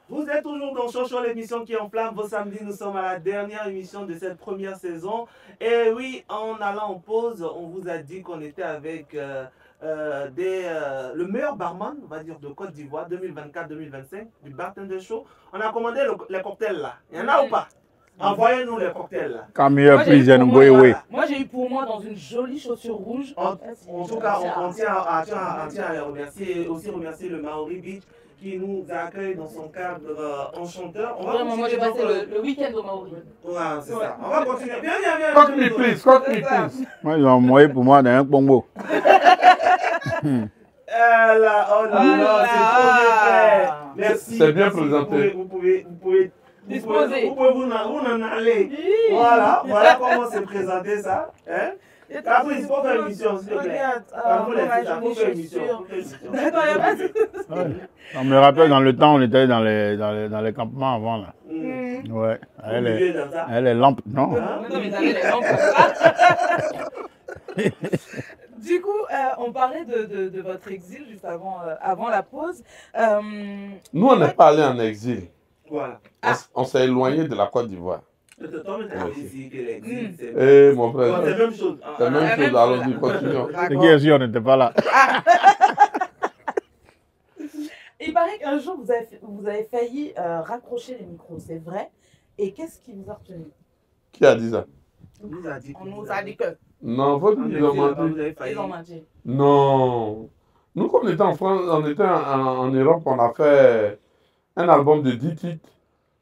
Speaker 3: Vous êtes toujours dans Chocho, l'émission qui enflamme vos samedis. Nous sommes à la dernière émission de cette première saison. Et oui, en allant en pause, on vous a dit qu'on était avec le meilleur barman, on va dire, de Côte d'Ivoire 2024-2025, du Bartender Show. On a commandé les cocktails là. Il y en a ou pas? Envoyez-nous les cocktails là.
Speaker 14: Quand meilleur prison, oui.
Speaker 2: Moi, j'ai eu pour moi dans une jolie chaussure rouge.
Speaker 3: En tout cas, on tient à les remercier, aussi remercier le Maori Beach qui nous accueille dans son cadre enchanteur.
Speaker 2: Vraiment, moi j'ai passé le week-end au Maori.
Speaker 3: Ouais, c'est ça. On va continuer. Viens.
Speaker 13: Cock me please, cock me please.
Speaker 14: Moi, ils ont envoyé pour moi dans un bongo.
Speaker 3: Oh non, c'est trop bien fait. Merci.
Speaker 13: C'est bien présenté.
Speaker 3: Vous pouvez
Speaker 2: disposer.
Speaker 3: Vous pouvez vous en aller. Voilà comment c'est présenté ça. Hein? Après, il faut faire une émission, s'il te plaît. Il faut faire une émission.
Speaker 2: D'accord, il n'y a pas de...
Speaker 14: On me rappelle, dans le temps, on était dans les campements avant, là. Ouais. Elle est lampe, non?
Speaker 2: Non, mais vous avez les lampes. Du coup, on parlait de votre exil juste avant la pause.
Speaker 13: Nous, on n'est pas allé en exil.
Speaker 3: Voilà.
Speaker 13: On s'est éloigné de la Côte d'Ivoire. Mon frère.
Speaker 3: C'est la même chose.
Speaker 13: C'est la même chose, allons-y, continuons.
Speaker 14: C'est qui est sûr, on n'était pas là.
Speaker 2: Il paraît qu'un jour, vous avez failli raccrocher les micros, c'est vrai. Et qu'est-ce qui vous a retenu?
Speaker 13: Qui a dit ça?
Speaker 2: On nous a dit que...
Speaker 13: Non, faut dire qu'ils ont menti.
Speaker 2: Ils ont menti.
Speaker 13: Non. Nous, comme on était en France, on était en Europe, on a fait un album de 10 titres.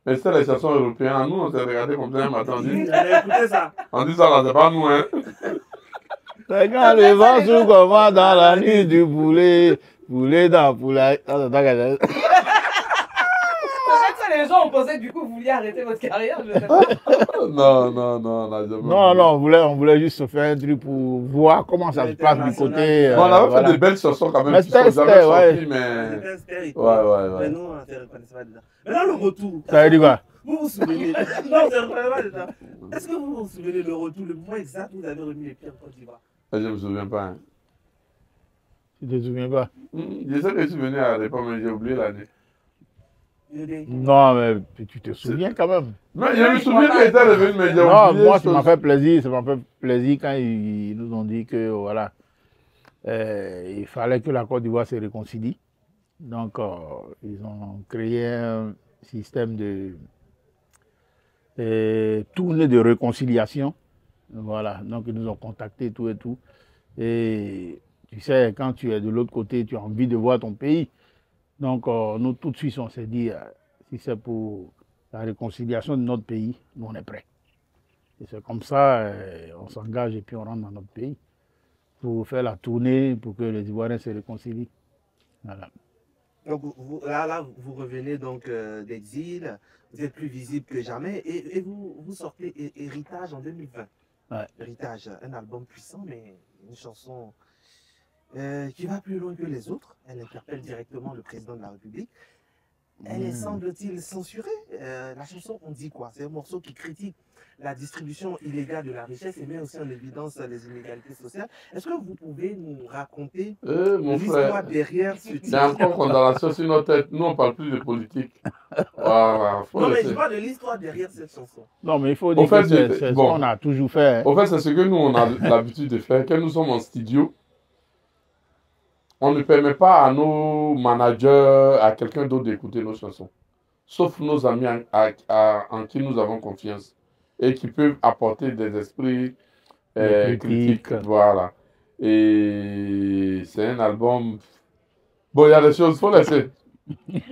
Speaker 13: Mais c'était les chansons européennes. Nous, on s'est regardé comme ça un matin. On dit ça, là, c'est pas nous, hein.
Speaker 14: C'est quand le vent souffle comme dans la nuit du poulet. Poulet dans poulet.
Speaker 2: Peut-être que les gens ont pensé que du coup, vous vouliez arrêter votre carrière, je sais pas.
Speaker 13: Non.
Speaker 14: Non, on voulait juste se faire un truc pour voir comment ça se passe du côté.
Speaker 13: On avait fait de belles chansons quand même.
Speaker 14: Mais c'était, ouais.
Speaker 3: Mais nous, on ne se reconnaissait pas dedans. Maintenant, le retour.
Speaker 14: Ça veut dire quoi?
Speaker 3: Vous vous souvenez? Non, on ne se reconnaissait pas dedans. Est-ce que vous vous souvenez le retour, le moment exact où vous avez remis les pieds en Côte d'Ivoire?
Speaker 13: Je ne me souviens pas. Hein.
Speaker 14: Tu ne te souviens pas?
Speaker 13: Je sais que je suis venu à l'époque, mais j'ai oublié l'année.
Speaker 14: Non, mais tu te souviens quand même.
Speaker 13: Mais je me souviens qu'il était revenu, mais j'ai oublié.
Speaker 14: Non, moi, ça m'a fait plaisir quand ils nous ont dit que, voilà, il fallait que la Côte d'Ivoire se réconcilie. Donc, ils ont créé un système de tournée de réconciliation. Voilà, donc ils nous ont contactés, tout et tout. Et tu sais, quand tu es de l'autre côté, tu as envie de voir ton pays. Donc, nous, tout de suite, on s'est dit, si c'est pour la réconciliation de notre pays, nous, on est prêts. Et c'est comme ça, on s'engage et puis on rentre dans notre pays pour faire la tournée, pour que les Ivoiriens se réconcilient. Voilà.
Speaker 3: Donc, là, vous revenez donc d'exil, vous êtes plus visible que jamais et vous sortez Héritage en 2020.
Speaker 14: Ouais.
Speaker 3: Héritage, un album puissant, mais une chanson qui va plus loin que les autres. Elle interpelle directement le président de la République. Elle est, semble-t-il, censurée. La chanson, on dit quoi? C'est un morceau qui critique la distribution illégale de la richesse et met aussi en évidence les inégalités sociales. Est-ce que vous pouvez nous raconter l'histoire derrière ce titre?
Speaker 13: Il y a encore condamnation sur notre tête. Nous, on ne parle plus de politique. Voilà,
Speaker 3: non, mais je parle de l'histoire derrière cette chanson.
Speaker 14: Non, mais il faut dire que c'est ce qu'on a toujours fait.
Speaker 13: Au fait, c'est ce que nous, on a l'habitude de faire. Quand nous sommes en studio, on ne permet pas à nos managers, à quelqu'un d'autre d'écouter nos chansons. Sauf nos amis en qui nous avons confiance et qui peuvent apporter des esprits critiques. Voilà. Et c'est un album... Bon, il y a des choses, il faut laisser.
Speaker 3: Il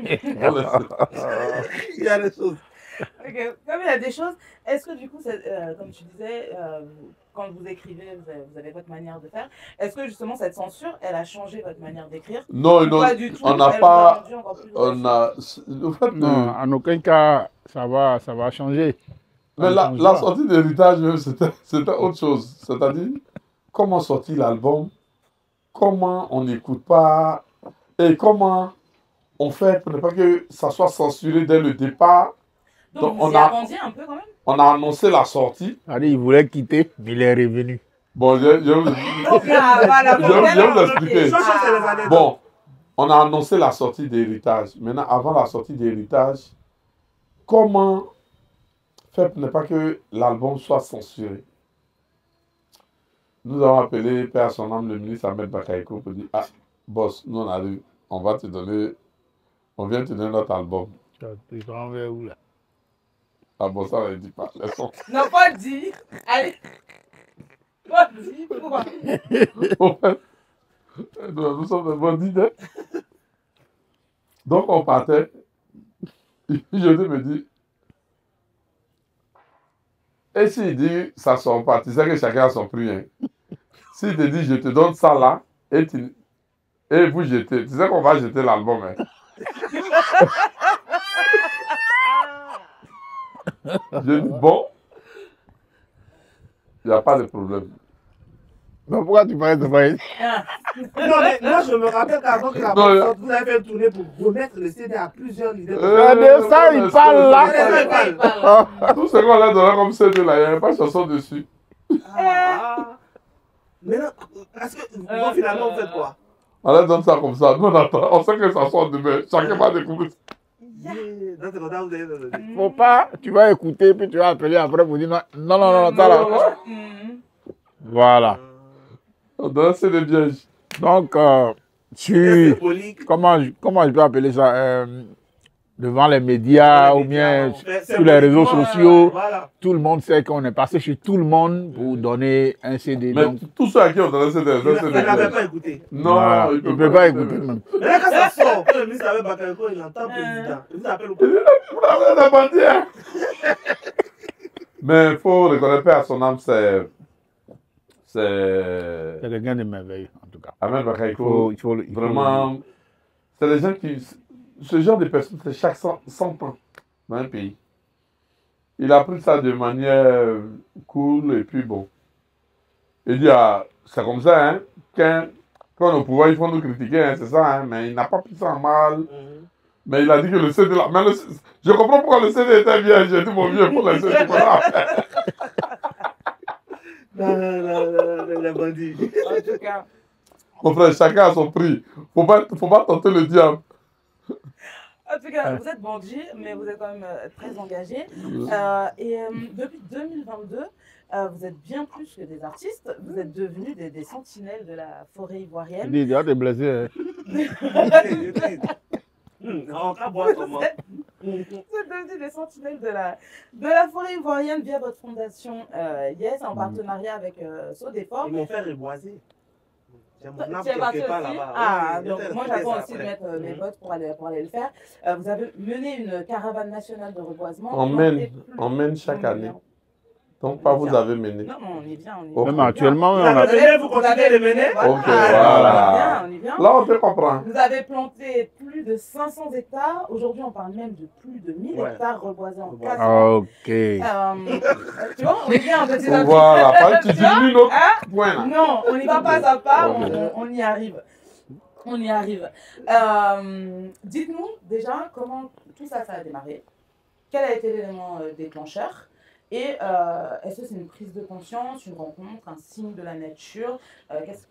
Speaker 3: y a des choses.
Speaker 2: Okay. Comme il y a des choses, est-ce que du coup, comme tu disais, quand vous écrivez, vous avez votre manière de faire, est-ce que justement cette censure, elle a changé votre manière d'écrire?
Speaker 13: Non,
Speaker 2: pas du tout,
Speaker 13: on n'a pas... En
Speaker 14: aucun cas, ça va changer.
Speaker 13: Mais la sortie d'Héritage, c'était autre chose. C'est-à-dire, comment sortir l'album, comment on n'écoute pas, et comment on fait pour ne pas que ça soit censuré dès le départ.
Speaker 2: Donc vous y attendiez un peu quand même?
Speaker 13: On a annoncé la sortie.
Speaker 14: Il voulait quitter, mais il est revenu.
Speaker 13: Bon, je vais vous expliquer. Bon, on a annoncé la sortie d'Héritage. Maintenant, avant la sortie d'Héritage, comment faire pour ne pas que l'album soit censuré? Nous avons appelé Père son âme, le ministre Ahmed Bakaïko, pour dire, ah, boss, nous on arrive, on vient te donner notre album.
Speaker 15: Tu t'en vas où là?
Speaker 13: Ah bon, ça, on ne dit pas. Laissons.
Speaker 2: Non, pas dit. Allez. Pas dit, pourquoi?
Speaker 13: Nous sommes des bandits. Hein? Donc, on partait. Je me dis, et s'il dit, ça sort pas, tu sais que chacun a son prix. Hein? S'il te dit, je te donne ça là, et vous jetez, tu sais qu'on va jeter l'album. Hein? Je dis, bon, il n'y a pas de problème.
Speaker 14: Mais pourquoi tu parles de ça?
Speaker 3: Non, mais moi, je me rappelle qu'avant que la boîte sorte, vous avez fait tourner pour remettre le CD à plusieurs leaders.
Speaker 14: Ça, il parle là.
Speaker 13: Tout ce qu'on a donné comme CD là, il n'y avait pas de chanson dessus.
Speaker 3: Maintenant, est-ce que vous, finalement, vous faites quoi?
Speaker 13: On leur donne ça comme ça. Nous, on attend. On sait que ça sort demain. Chacun va découvrir.
Speaker 14: Faut pas, tu vas écouter, puis tu vas appeler après pour dire non, ça là. Voilà.
Speaker 13: C'est des pièges.
Speaker 14: Donc, comment je peux appeler ça devant les médias ou bien sur les réseaux sociaux, tout le monde sait qu'on est passé chez tout le monde pour donner un CD.
Speaker 13: Mais
Speaker 14: donc,
Speaker 13: tous ceux à qui on donne un CD,
Speaker 3: il n'avait pas écouté.
Speaker 13: Non,
Speaker 14: voilà, il ne peut pas écouter même.
Speaker 3: Mais là, quand ça sort, le ministre avec Bakayoko, il entend président. Il vous appelle au coup.
Speaker 13: Mais il faut reconnaître Père à son âme, c'est
Speaker 14: quelqu'un de merveilleux, en tout cas.
Speaker 13: Ahmed Bakaïko, vraiment, c'est des gens qui... Ce genre de personnes, c'est chaque 100 ans dans un pays. Il a pris ça de manière cool et puis bon. Il dit, ah, c'est comme ça, hein, quand on est au pouvoir, il faut nous critiquer, hein, c'est ça, hein, mais il n'a pas pris ça en mal. Mais il a dit que le CD là, mais je comprends pourquoi le CD était bien, j'ai dit mon vieux, pour le CD là.
Speaker 3: Les bandits.
Speaker 2: En tout cas.
Speaker 13: Mon frère, chacun a son prix. Faut pas tenter le diable.
Speaker 2: En tout cas, vous êtes bandit, mais vous êtes quand même très engagé. Depuis 2022, vous êtes bien plus que des artistes. Vous êtes devenus des sentinelles de la forêt ivoirienne.
Speaker 14: Il dit, t'es blessé.
Speaker 2: Vous êtes devenus des sentinelles de la forêt ivoirienne via votre fondation Yes, en partenariat avec Sodefort.
Speaker 3: Ils m'ont fait reboiser. J'ai mon arbre
Speaker 2: Tu es parti
Speaker 3: quelque part
Speaker 2: aussi?
Speaker 3: là-bas.
Speaker 2: Ah,
Speaker 3: Oui,
Speaker 2: donc moi j'attends aussi de
Speaker 3: après.
Speaker 2: mettre mes bottes pour aller le faire. Vous avez mené une caravane nationale de reboisement.
Speaker 13: On mène chaque année. Donc, pas vous avez mené.
Speaker 2: Non, on y vient.
Speaker 14: Même actuellement,
Speaker 3: Vous continuez de mener.
Speaker 13: Ok, voilà.
Speaker 2: On y vient.
Speaker 13: Là, on te comprend.
Speaker 2: Vous avez planté plus de 500 hectares. Aujourd'hui, on parle même de plus de 1000 hectares reboisés en 4 ans.
Speaker 14: Ok.
Speaker 2: Tu vois, on y vient.
Speaker 13: Voilà, tu diminues notre point là.
Speaker 2: Non, on n'y va pas à pas, on y arrive. On y arrive. Dites-nous déjà comment tout ça a démarré. Quel a été l'élément déclencheur? Et est-ce que c'est une prise de conscience, une rencontre, un signe de la nature? Qu'est-ce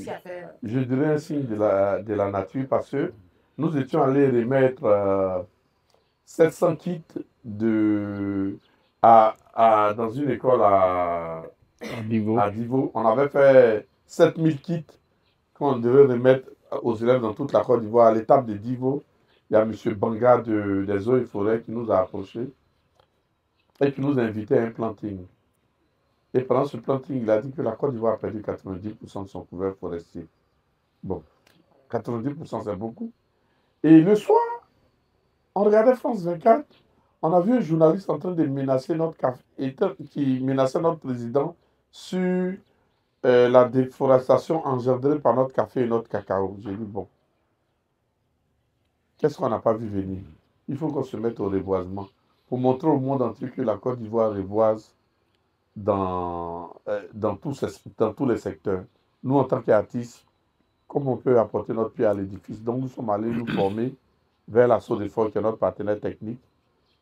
Speaker 2: qui a fait?
Speaker 13: Je dirais un signe de la nature parce que nous étions allés remettre 700 kits dans une école à Divo. On avait fait 7000 kits qu'on devait remettre aux élèves dans toute la Côte d'Ivoire. À l'étape de Divo, il y a M. Banga des Eaux et Forêts qui nous a approchés et qui nous a invités à un planting. Et pendant ce planting, il a dit que la Côte d'Ivoire a perdu 90% de son couvert forestier. Bon, 90% c'est beaucoup. Et le soir, on regardait France 24, on a vu un journaliste en train de menacer qui menaçait notre président sur la déforestation engendrée par notre café et notre cacao. J'ai dit, bon, qu'est-ce qu'on n'a pas vu venir? Il faut qu'on se mette au reboisement pour montrer au monde entier que la Côte d'Ivoire reboise dans tous les secteurs. Nous, en tant qu'artistes, comment on peut apporter notre pied à l'édifice? Donc, nous sommes allés nous former vers la Sodefort, qui est notre partenaire technique,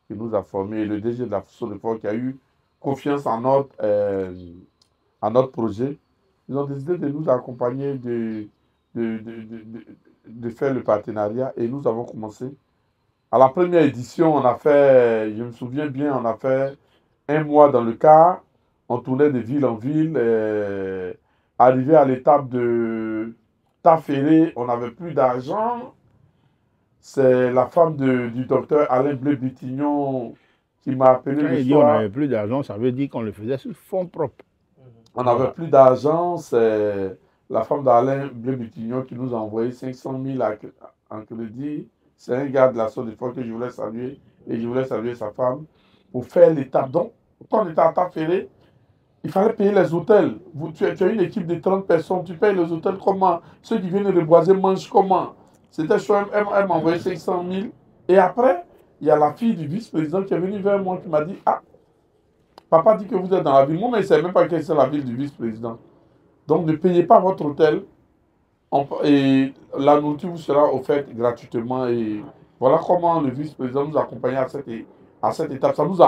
Speaker 13: qui nous a formés, et le DG de la Sodefort qui a eu confiance en à notre projet. Ils ont décidé de nous accompagner, de faire le partenariat et nous avons commencé. À la première édition, on a fait, je me souviens bien, on a fait 1 mois dans le car. On tournait de ville en ville. Arrivé à l'étape de Taféré, on n'avait plus d'argent. C'est la femme du docteur Alain Blé-Bitignon qui m'a appelé
Speaker 15: Quand
Speaker 13: le
Speaker 15: il dit on
Speaker 13: soir.
Speaker 15: n'avait plus d'argent, ça veut dire qu'on le faisait sur fonds propres.
Speaker 13: On n'avait plus d'argent. C'est la femme d'Alain Blé-Bitignon qui nous a envoyé 500 000 en crédit. C'est un gars de la Côte d'Ivoire que je voulais saluer et je voulais saluer sa femme pour faire l'étape. Donc, quand on était à Taféré, il fallait payer les hôtels. Tu as une équipe de 30 personnes, tu payes les hôtels comment? Ceux qui viennent reboiser mangent comment? C'était chaud, elle m'a envoyé 500 000. Et après, il y a la fille du vice-président qui est venue vers moi qui m'a dit, ah, papa dit que vous êtes dans la ville. Moi, mais je ne sais même pas quelle c'est la ville du vice-président. Donc, ne payez pas votre hôtel. Et la nourriture vous sera offerte gratuitement. Et voilà comment le vice-président nous a accompagnés à cette étape. Ça nous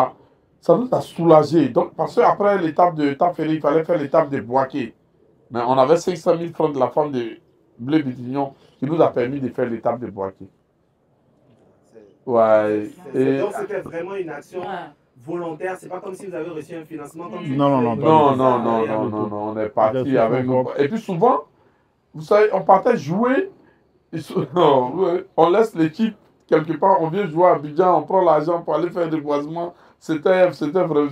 Speaker 13: a soulagés. Donc, parce qu'après l'étape de Taféré, il fallait faire l'étape de Boaké. Mais on avait 500 000 francs de la femme de Blé-Bitignon qui nous a permis de faire l'étape de Boaké. Ouais.
Speaker 3: Donc, c'était vraiment une action volontaire. C'est pas comme si vous avez reçu un financement.
Speaker 13: Non, on est parti avec nous. Et puis souvent, vous savez, on partait jouer. On laisse l'équipe quelque part, on vient jouer à Abidjan, on prend l'argent pour aller faire des boisements. C'était vraiment.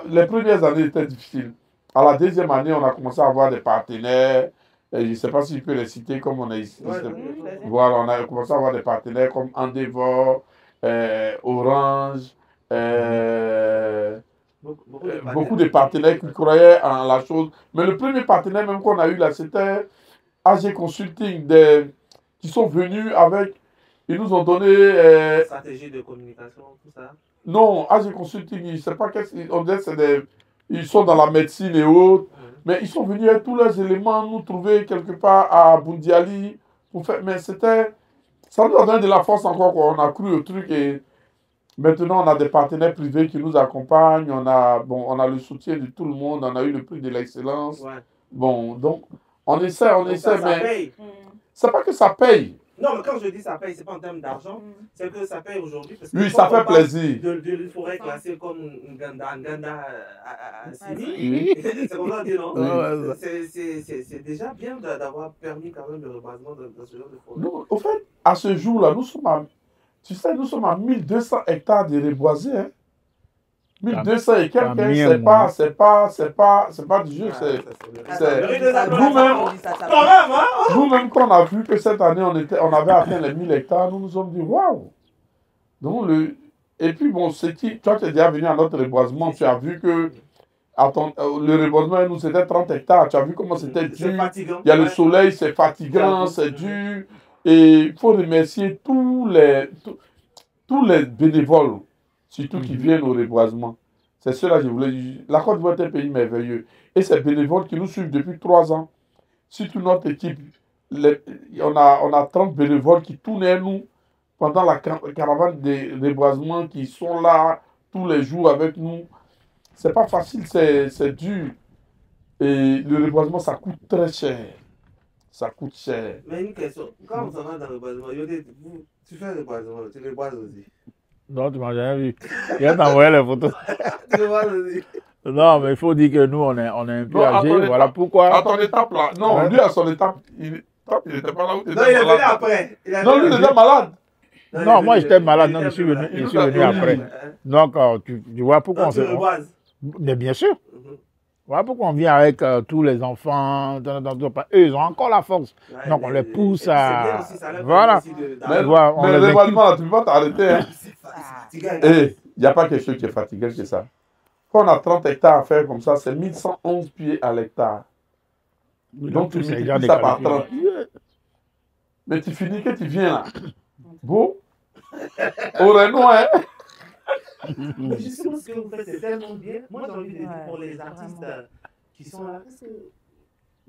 Speaker 13: Les premières années étaient difficiles. À la deuxième année, on a commencé à avoir des partenaires. Et je ne sais pas si je peux les citer comme on est ici. Voilà, on a commencé à avoir des partenaires comme Endeavor, Orange, beaucoup de partenaires qui croyaient en la chose. Mais le premier partenaire même qu'on a eu là, c'était AG Consulting, qui sont venus avec, ils nous ont donné...
Speaker 3: stratégie de communication, tout ça.
Speaker 13: Non, AG Consulting, je ne sais pas qu'est-ce qu'on dit, ils sont dans la médecine et autres, mais ils sont venus avec tous leurs éléments, nous trouver quelque part à Bundiali, pour faire, mais c'était, ça nous a donné de la force encore, quoi. On a cru au truc et maintenant on a des partenaires privés qui nous accompagnent, on a le soutien de tout le monde, on a eu le prix de l'excellence. Ouais. Bon, donc on essaie, mais c'est pas que ça paye.
Speaker 3: Non, mais quand je dis ça paye, c'est pas en termes d'argent, c'est que ça paye aujourd'hui.
Speaker 13: Oui, ça fait plaisir.
Speaker 3: De forêt classée comme Nganda à Sini, c'est comme ça dit, non? C'est déjà bien d'avoir permis quand même le reboisement de ce genre de forêt.
Speaker 13: Non, au fait, à ce jour-là, nous sommes à 1200 hectares de reboisés. Hein. 1200 et quelques, c'est pas du jeu, c'est nous-mêmes quand on a vu que cette année on avait atteint les 1000 hectares, nous nous sommes dit waouh. Donc et puis bon, toi tu es déjà venu à notre reboisement, tu as vu que le reboisement nous c'était 30 hectares, tu as vu comment c'était dur. Il y a le soleil, c'est fatigant, c'est dur. Et il faut remercier tous les bénévoles, surtout qui viennent au reboisement. C'est cela que je voulais dire. La Côte d'Ivoire est un pays merveilleux. Et ces bénévoles qui nous suivent depuis 3 ans, surtout notre équipe, on a 30 bénévoles qui tournent à nous pendant la caravane des reboisements, qui sont là tous les jours avec nous. C'est pas facile, c'est dur. Et le reboisement, ça coûte très cher. Ça coûte cher.
Speaker 3: Mais une question, quand on s'en va dans le reboisement, tu fais le reboisement, tu reboises aussi.
Speaker 15: Non, tu m'as jamais vu. Il a envoyé les photos.
Speaker 3: Tu reboises aussi.
Speaker 15: Non, mais il faut dire que nous, on est un peu âgés. Voilà pourquoi.
Speaker 13: À ton étape là. Non, lui à son étape, il n'était pas là où tu étais.
Speaker 3: Non, il est venu après.
Speaker 13: Non, lui, il était malade.
Speaker 15: Non, moi j'étais malade. Non, je suis venu après. Donc, tu vois pourquoi on se. Mais bien sûr. Voilà pourquoi on vient avec tous les enfants. Eux, ils ont encore la force. Donc, on les pousse à. Voilà.
Speaker 13: Mais le reboisement, tu ne peux pas t'arrêter. Il n'y a pas quelque chose qui est fatigant que ça. Quand on a 30 hectares à faire comme ça, c'est 1111 pieds à l'hectare. Donc, tu multiplies ça par 30. Mais tu finis que tu viens là. Bon. Au Renault, hein.
Speaker 3: Mais justement, ce que vous faites, c'est tellement bien. Moi, j'ai envie de dire pour les artistes qui sont là, parce que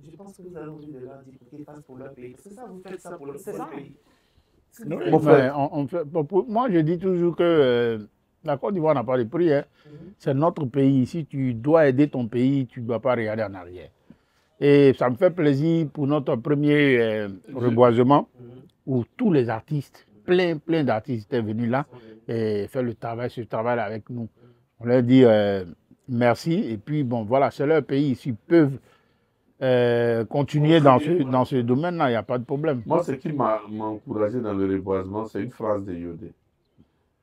Speaker 3: je pense que vous avez envie de leur dire qu'ils fassent pour leur pays. C'est ça, vous faites ça pour le pays.
Speaker 15: Moi, je dis toujours que La Côte d'Ivoire n'a pas de prix. Hein. C'est notre pays. Si tu dois aider ton pays, tu ne dois pas regarder en arrière. Et ça me fait plaisir pour notre premier reboisement où tous les artistes, plein d'artistes étaient venus là et faire ce travail avec nous. On leur dit merci. Et puis, bon, voilà, c'est leur pays. S'ils peuvent continuer dans ce domaine-là, il n'y a pas de problème.
Speaker 13: Moi, ce qui m'a encouragé dans le reboisement, c'est une phrase de Yodé.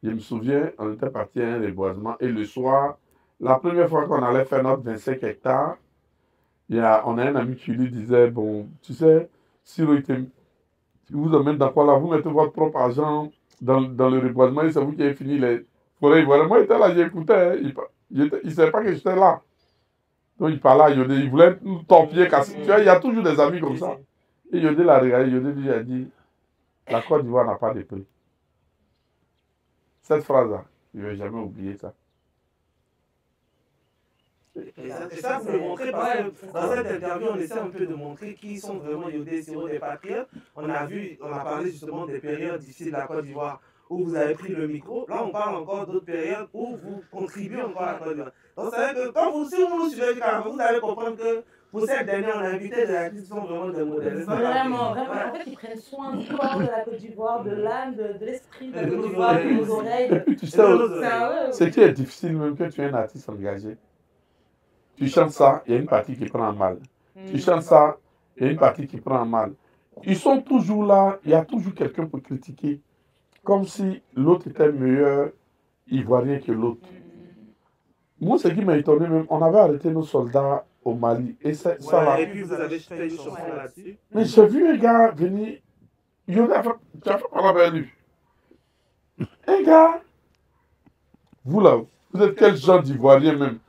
Speaker 13: Je me souviens, on était parti à un reboisement et le soir, la première fois qu'on allait faire notre 25 hectares, on a un ami qui lui disait, bon, tu sais, si vous emmène dans quoi là, vous mettez votre propre argent dans le reboisement et c'est vous qui avez fini les forêts ivoiriennes. Moi, j'étais là, j'écoutais, hein, il ne savait pas que j'étais là. Donc, il parlait à Yodé, il voulait nous torpiller, casser. Tu vois, il y a toujours des amis comme ça. Et Yodé l'a regardé, Yodé lui a dit, la Côte d'Ivoire n'a pas de prix. Cette phrase-là, je ne vais jamais oublier ça.
Speaker 3: Et ça, vous le montrez parce que dans cette interview, on essaie un peu de montrer qui sont vraiment Yodé Siro des patriotes. On a parlé justement des périodes difficiles de la Côte d'Ivoire où vous avez pris le micro. Là, on parle encore d'autres périodes où vous contribuez encore à la Côte d'Ivoire. Donc, c'est vrai que si vous nous suivez, vous allez comprendre que pour cette dernière, on a invité des artistes qui sont vraiment des modèles.
Speaker 2: Vraiment. En fait, ils prennent soin du corps de la Côte d'Ivoire, de l'âme, de l'esprit de la Côte d'Ivoire, de nos oreilles.
Speaker 13: Et puis, tu sais, ce qui est difficile, même que tu es un artiste engagé. Tu chantes ça, il y a une partie qui prend mal. Tu chantes ça, il y a une partie qui prend mal. Ils sont toujours là, il y a toujours quelqu'un pour critiquer. Comme si l'autre était meilleur ivoirien que l'autre. Moi, ce qui m'a étonné, même, on avait arrêté nos soldats au Mali. Et ça va.
Speaker 3: Et puis vous avez fait une chanson là-dessus.
Speaker 13: Mais j'ai vu un gars venir. Tu as fait parler avec lui. Un gars. Vous là, vous êtes quel genre d'Ivoirien même?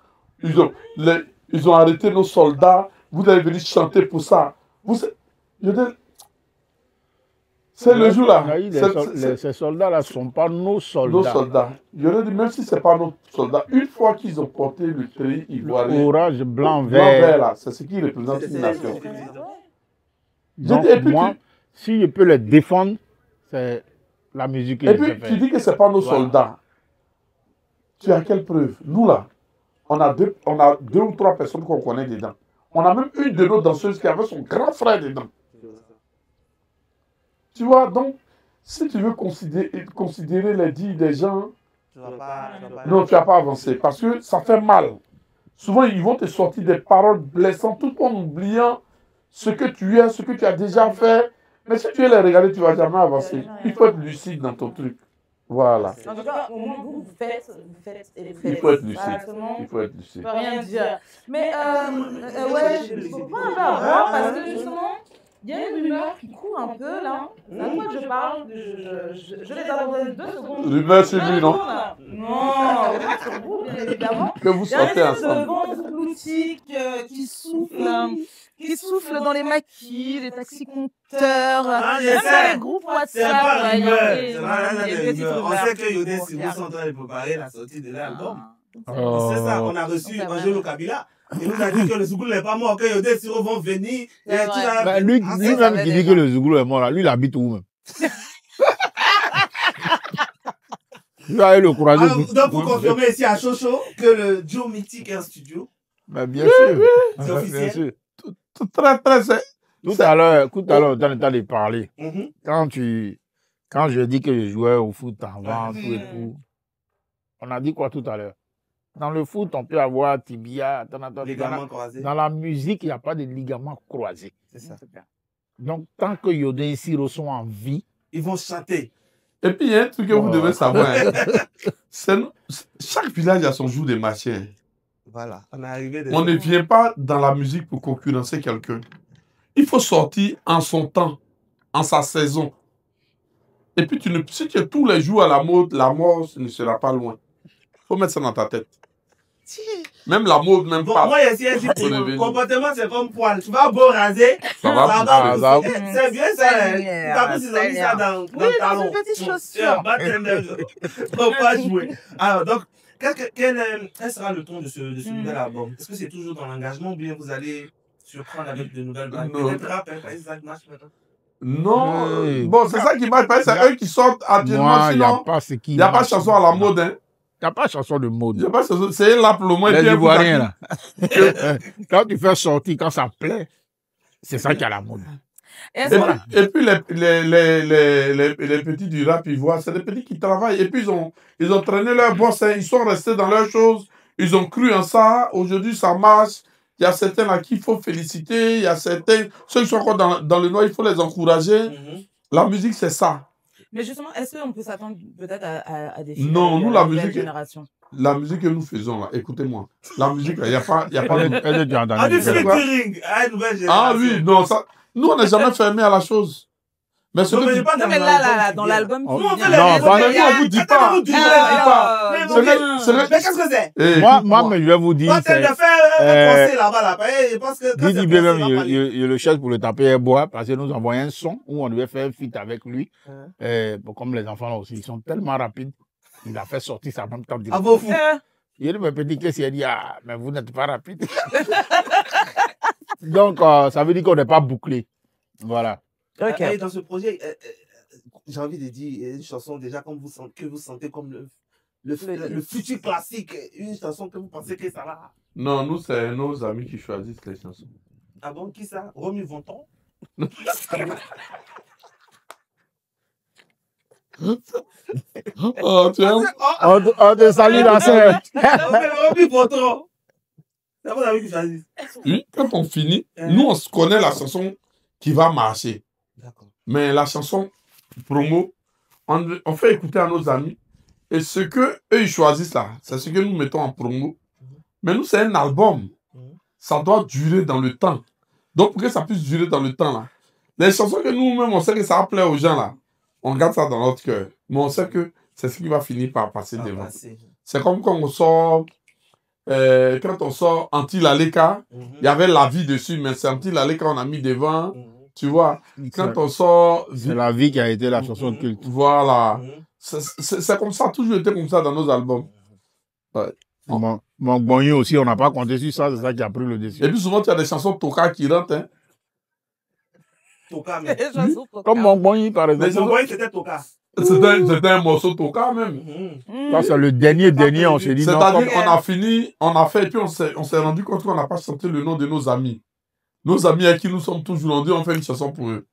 Speaker 13: Ils ont arrêté nos soldats. Vous allez venir chanter pour ça. C'est le jour là.
Speaker 15: Ces soldats-là ne sont pas nos soldats.
Speaker 13: Nos soldats. Je leur dis, même si ce n'est pas nos soldats, une fois qu'ils ont porté le pays ivoirien.
Speaker 15: Orange, blanc, vert.
Speaker 13: C'est ce qui représente une nation.
Speaker 15: Donc, moi, si je peux les défendre, c'est la musique.
Speaker 13: Et puis, tu dis que ce n'est pas nos soldats. Tu as quelle preuve? Nous là, on a deux ou trois personnes qu'on connaît dedans. On a même une de nos danseuses qui avait son grand frère dedans. Tu vois, donc, si tu veux considérer les dits des gens, non, tu n'as pas avancé. Parce que ça fait mal. Souvent, ils vont te sortir des paroles blessantes tout en oubliant ce que tu es, ce que tu as déjà fait. Mais si tu es les regarder, tu ne vas jamais avancer. Il faut être lucide dans ton truc. Voilà.
Speaker 2: En tout cas, au moins, vous faites et vous faites.
Speaker 13: Il faut être lucide. Il faut être lucide.
Speaker 2: Je peux rien dire. Mais, ouais, je ne peux pas avoir parce que justement, il y a une rumeur qui court un peu là. C'est à quoi que je parle. Je les abandonne 2 secondes.
Speaker 13: Rumeur sur lui, non?
Speaker 2: Non, sur vous, bien évidemment.
Speaker 13: Que vous sortez ensemble.
Speaker 2: Il y a une vente boutique qui souffle dans les maquis, les taxi-compteurs, même dans les groupes WhatsApp. Il y a des petites rumeurs.
Speaker 3: On sait que Yodé Siro sont en train de préparer la sortie de l'album. C'est ça, on a reçu Angelo Kabila. Il nous a dit que le Zougoulou n'est pas mort, que Yodé Siro vont venir.
Speaker 15: Lui-même qui dit que le Zougoulou est mort, là, lui, il habite où même? Il a eu le courage.
Speaker 3: Donc, pour confirmer ici à Chocho que le duo mythique est en studio.
Speaker 15: Mais bien sûr.
Speaker 3: C'est officiel.
Speaker 13: Très.
Speaker 15: Tout à l'heure, on t'entend de parler. Quand je dis que je jouais au foot avant, tout et tout, on a dit quoi tout à l'heure? Dans le foot, on peut avoir tibia,
Speaker 3: ligaments croisés.
Speaker 15: Dans la musique, il n'y a pas de ligaments croisés.
Speaker 3: C'est ça.
Speaker 15: Donc, tant que Yodé et Siro sont en vie,
Speaker 3: ils vont chanter.
Speaker 13: Et puis, il y a un truc que vous devez savoir. Chaque village a son jour de machin.
Speaker 3: Voilà, on est arrivé.
Speaker 13: On ne vient pas dans la musique pour concurrencer quelqu'un. Il faut sortir en son temps, en sa saison. Et puis, si tu es tous les jours à la mode, la mort ne sera pas loin. Il faut mettre ça dans ta tête. Même la mode, même
Speaker 3: bon,
Speaker 13: pas.
Speaker 3: Moi, le comportement, c'est comme poil. Tu vas beau raser.
Speaker 13: Ça va.
Speaker 3: C'est bien ça. T'as vu, ils ont mis ça dans le talon.
Speaker 2: Une petite chaussure.
Speaker 3: Faut pas jouer. Alors, donc, quel sera le ton de ce nouvel album? Est-ce que c'est toujours dans l'engagement ou bien vous allez surprendre avec de nouvelles blagues? Peut-être rap, ça marche maintenant.
Speaker 13: Non, bon, c'est ça qui marche. C'est eux qui sortent actuellement.
Speaker 15: Il n'y a pas ce qui.
Speaker 13: Il n'y a pas de chanson à la mode. Hein.
Speaker 14: T'as pas de chanson de mode.
Speaker 13: J'ai pas de chanson, c'est là pour le moins.
Speaker 14: Les Ivoiriens, là. Quand tu fais sortir, quand ça plaît, c'est ça qui a la mode.
Speaker 13: Et puis les petits du rap ivoire, c'est des petits qui travaillent. Et puis ils ont traîné leur boss, hein, ils sont restés dans leurs choses, ils ont cru en ça. Aujourd'hui, ça marche. Il y a certains là qu'il faut féliciter. Il y a certains, ceux qui sont encore dans le noir, il faut les encourager. La musique, c'est ça.
Speaker 2: Mais justement, est-ce qu'on peut s'attendre peut-être à des films
Speaker 13: Non, nous, la musique,
Speaker 2: génération?
Speaker 13: La musique que nous faisons là, écoutez-moi. La musique, il n'y a pas de... Ah oui, non, ça... Nous, on n'est jamais fermé à la chose. Mais ce que
Speaker 2: non, mais là, dans l'album...
Speaker 13: Non, on vous dit pas.
Speaker 9: Mais qu'est-ce que c'est?
Speaker 14: Moi, mais je vais vous dire...
Speaker 9: C'est de faire un conseil là-bas,
Speaker 14: Didi B, même, il le cherche pour le taper un bois, parce que nous envoyons un son où on devait faire un feat avec lui. Comme les enfants là aussi, ils sont tellement rapides. Il a fait sortir ça en même temps.
Speaker 9: Ah bon, fou.
Speaker 14: Il a dit, mais petit qu'est-ce qu'il a dit? Ah, mais vous n'êtes pas rapide. Donc, ça veut dire qu'on n'est pas bouclé. Voilà.
Speaker 3: Okay. Dans ce projet, j'ai envie de dire une chanson déjà comme que vous sentez comme le futur classique. Une chanson que vous pensez que ça va.
Speaker 13: Non, nous, c'est nos amis qui choisissent les chansons.
Speaker 3: Ah bon, qui ça? Romy Vonton?
Speaker 13: Oh, tu
Speaker 14: on te salue la sœur.
Speaker 3: Romy Vonton. C'est vos amis qui choisissent.
Speaker 13: Oui, quand on finit, nous, on se connaît la chanson qui va marcher. Mais la chanson promo, on fait écouter à nos amis. Et ce que eux ils choisissent là, c'est ce que nous mettons en promo. Mais nous, c'est un album. Ça doit durer dans le temps. Donc, pour que ça puisse durer dans le temps là, les chansons que nous-mêmes, on sait que ça va plaire aux gens là, on garde ça dans notre cœur. Mais on sait que c'est ce qui va finir par passer devant. C'est comme quand on sort... quand on sort Anti-Laleka, il y avait la vie dessus, mais c'est Anti-Laleka on a mis devant, tu vois. Quand on sort...
Speaker 14: C'est la vie qui a été la chanson culte.
Speaker 13: Voilà. C'est comme ça, toujours été comme ça dans nos albums. Ouais.
Speaker 14: Mon Bonnier aussi, on n'a pas compté sur ça, c'est ça qui a pris le dessus.
Speaker 13: Et puis souvent, tu as des chansons Toka qui rentrent. Hein.
Speaker 3: Toka, mais...
Speaker 14: Comme mon Bonnier, par exemple.
Speaker 3: Mais mon Bonnier, c'était Toka.
Speaker 13: C'était un morceau Toka même.
Speaker 14: Ça, c'est le dernier, on s'est dit non.
Speaker 13: C'est-à-dire qu'on a fini, on a fait, et puis on s'est rendu compte qu'on n'a pas chanté le nom de nos amis. Nos amis avec qui nous sommes toujours, on dit on fait une chanson pour eux.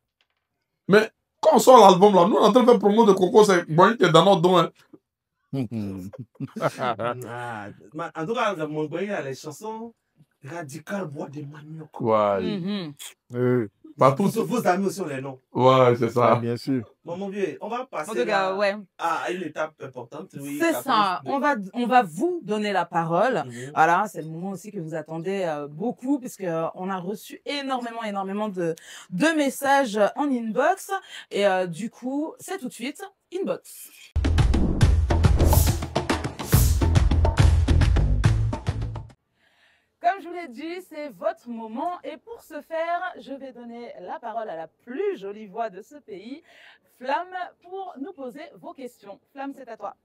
Speaker 13: Mais quand on sort l'album là, nous on est en train de faire promo de Coco, c'est Bonnier qui est dans notre dos. Hein.
Speaker 3: En tout cas, mon Bonnier a les chansons radicales, bois de manioc.
Speaker 13: Ouais.
Speaker 3: Partout. Vos amis aussi ont les noms.
Speaker 13: Ouais, c'est ça.
Speaker 14: Ouais, bien sûr.
Speaker 3: Bon, mon vieux, on va passer
Speaker 2: à
Speaker 3: une étape importante. Oui,
Speaker 2: c'est ça. On va vous donner la parole. Voilà, c'est le moment aussi que vous attendez beaucoup, puisqu'on a reçu énormément de messages en inbox. Et du coup, c'est tout de suite Inbox. Comme je vous l'ai dit, c'est votre moment et pour ce faire, je vais donner la parole à la plus jolie voix de ce pays, Flamme, pour nous poser vos questions. Flamme, c'est à toi.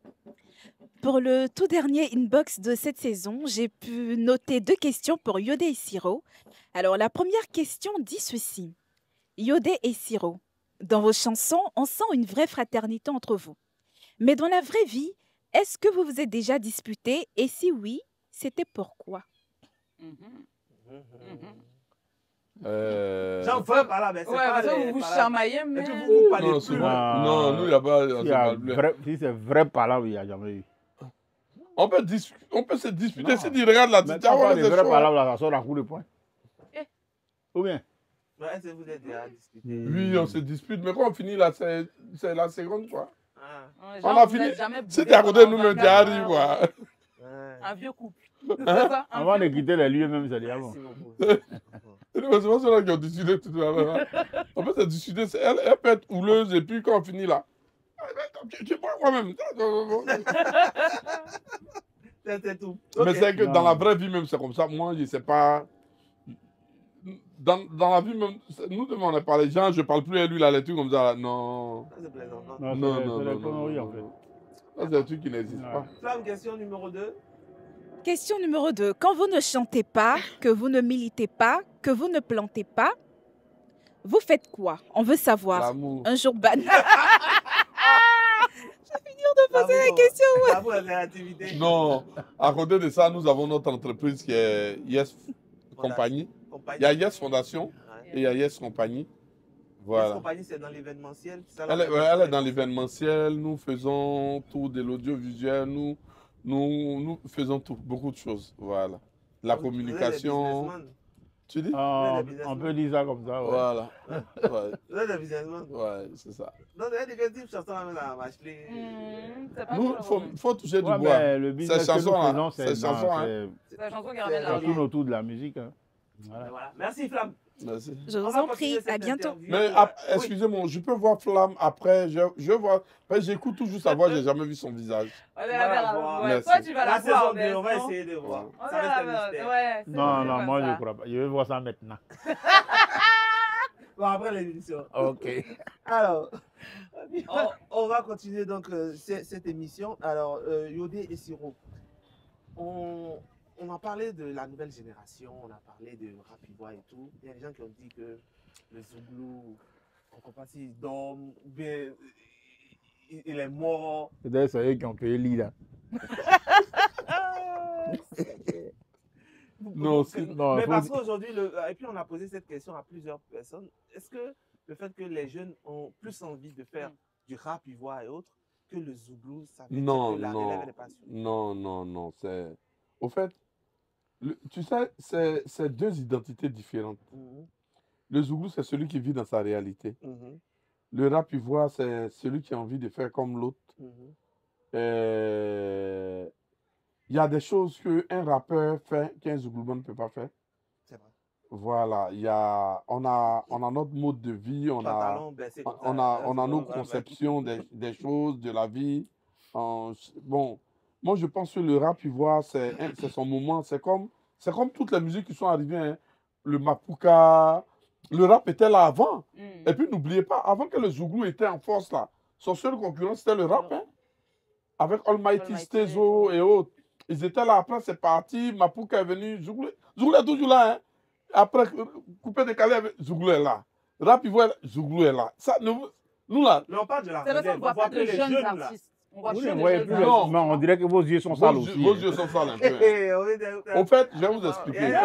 Speaker 1: Pour le tout dernier inbox de cette saison, j'ai pu noter 2 questions pour Yodé et Siro. Alors, la première question dit ceci. Yodé et Siro, dans vos chansons, on sent une vraie fraternité entre vous. Mais dans la vraie vie, est-ce que vous vous êtes déjà disputé? Et si oui, c'était pourquoi?
Speaker 3: J'en veux pas là, mais c'est pas
Speaker 2: vous vous chamaillez, mais...
Speaker 3: vous parlez
Speaker 13: non,
Speaker 3: plus.
Speaker 13: Non, nous, il n'y a pas...
Speaker 14: Si c'est vrai palabre, il n'y a jamais eu.
Speaker 13: On peut se disputer. Si tu regardes la petite...
Speaker 14: Mais quand les vrais palabres, là, ça sort à coup de poing. Ou bien?
Speaker 3: Est-ce que vous êtes déjà disputé?
Speaker 13: Oui, on se dispute, mais quand on finit là, c'est la seconde fois.
Speaker 2: Genre,
Speaker 13: on a fini. Si t'es à côté de nous, même tu arrives, quoi.
Speaker 2: Un vieux couple.
Speaker 14: Hein? Avant de quitter les lieux, même, c'est déjà bon.
Speaker 13: C'est pas ceux-là qui ont discuté tout à l'heure. En fait, c'est discuter, elle peut être houleuse, et puis quand on finit là, tu vois moi-même.
Speaker 3: C'est tout.
Speaker 13: Mais c'est que dans la vraie vie même, c'est comme ça. Moi, je ne sais pas. Dans la vie même, nous devons on pas les gens, je ne parle plus à lui, là, les trucs comme ça. Là. Non.
Speaker 3: C'est plaisant.
Speaker 14: Non.
Speaker 13: Ça, c'est un truc qui n'existe pas.
Speaker 3: Flamme, question numéro 2.
Speaker 1: Question numéro 2. Quand vous ne chantez pas, que vous ne militez pas, que vous ne plantez pas, vous faites quoi? On veut savoir.
Speaker 13: L'amour.
Speaker 1: Un jour banal. Je vais finir de poser la question.
Speaker 3: La créativité.
Speaker 13: Non, à côté de ça, nous avons notre entreprise qui est Yes Compagnie. Il y a Yes Fondation et il y a Yes Compagnie. Voilà.
Speaker 3: Yes Compagnie, c'est dans l'événementiel.
Speaker 13: Elle est dans l'événementiel. Nous faisons tout de l'audiovisuel. Nous faisons tout, beaucoup de choses. Voilà. La communication. Tu dis
Speaker 15: on peut dire ça comme ça. Ouais.
Speaker 13: Voilà. Ouais.
Speaker 3: Vous êtes des businessmen.
Speaker 13: Ouais, c'est ça.
Speaker 3: Non, il y a des types de chansons avec la vache.
Speaker 13: Nous, il faut toucher du bois.
Speaker 15: Le business
Speaker 13: ces chansons-là,
Speaker 15: c'est la chanson qui ramène la tourne autour de la musique. Hein.
Speaker 3: Voilà. Merci, Flamme.
Speaker 13: Merci.
Speaker 1: Je vous en prie, à bientôt.
Speaker 13: Mais excusez-moi, je peux voir Flamme après. Je vois. J'écoute toujours sa voix, j'ai jamais vu son visage.
Speaker 2: Toi, tu vas la voir.
Speaker 3: On va essayer de voir.
Speaker 15: Non, moi je ne crois pas. Je vais voir ça maintenant.
Speaker 3: Bon, après l'émission.
Speaker 15: Ok.
Speaker 3: Alors, on va continuer donc cette émission. Alors, Yodé et Siro, on a parlé de la nouvelle génération, on a parlé de Rapivoix et tout. Il y a des gens qui ont dit que le Zouglou, on ne sait pas s'il dort, bien, il est mort.
Speaker 15: C'est d'ailleurs c'est eux qui ont payé l'île là.
Speaker 3: Non, mais parce qu'aujourd'hui, et puis on a posé cette question à plusieurs personnes, est-ce que le fait que les jeunes ont plus envie de faire du rap ivoire et autres que le Zouglou, ça veut dire que la relève n'est pas sûre?
Speaker 13: Non, c'est... Au fait, tu sais, c'est deux identités différentes. Le Zouglou, c'est celui qui vit dans sa réalité. Le rap ivoire, c'est celui qui a envie de faire comme l'autre. Il y a des choses qu'un rappeur fait qu'un Zouglouman ne peut pas faire.
Speaker 3: C'est vrai.
Speaker 13: Voilà, on a notre mode de vie, on a nos conceptions des choses, de la vie. Bon, moi je pense que le rap ivoire, c'est son moment. C'est comme toutes les musiques qui sont arrivées. Hein. Le Mapuka, le rap était là avant. Et puis n'oubliez pas, avant que le Zouglou était en force là, son seul concurrent c'était le rap. Hein. Avec Almighty Stezo et autres. Ils étaient là, après c'est parti, Mapuka est venu, Zouglou est toujours là. Hein. Après, coupé décalé, Zouglou est là. Rap ivoire, Zouglou est là. Ça, nous là.
Speaker 3: Mais on parle de la
Speaker 2: c'est parce qu'on ne voit pas de jeunes artistes. On voit
Speaker 15: on dirait que vos yeux sont sales aussi.
Speaker 13: Vos yeux sont sales un peu. Au fait, je vais vous expliquer.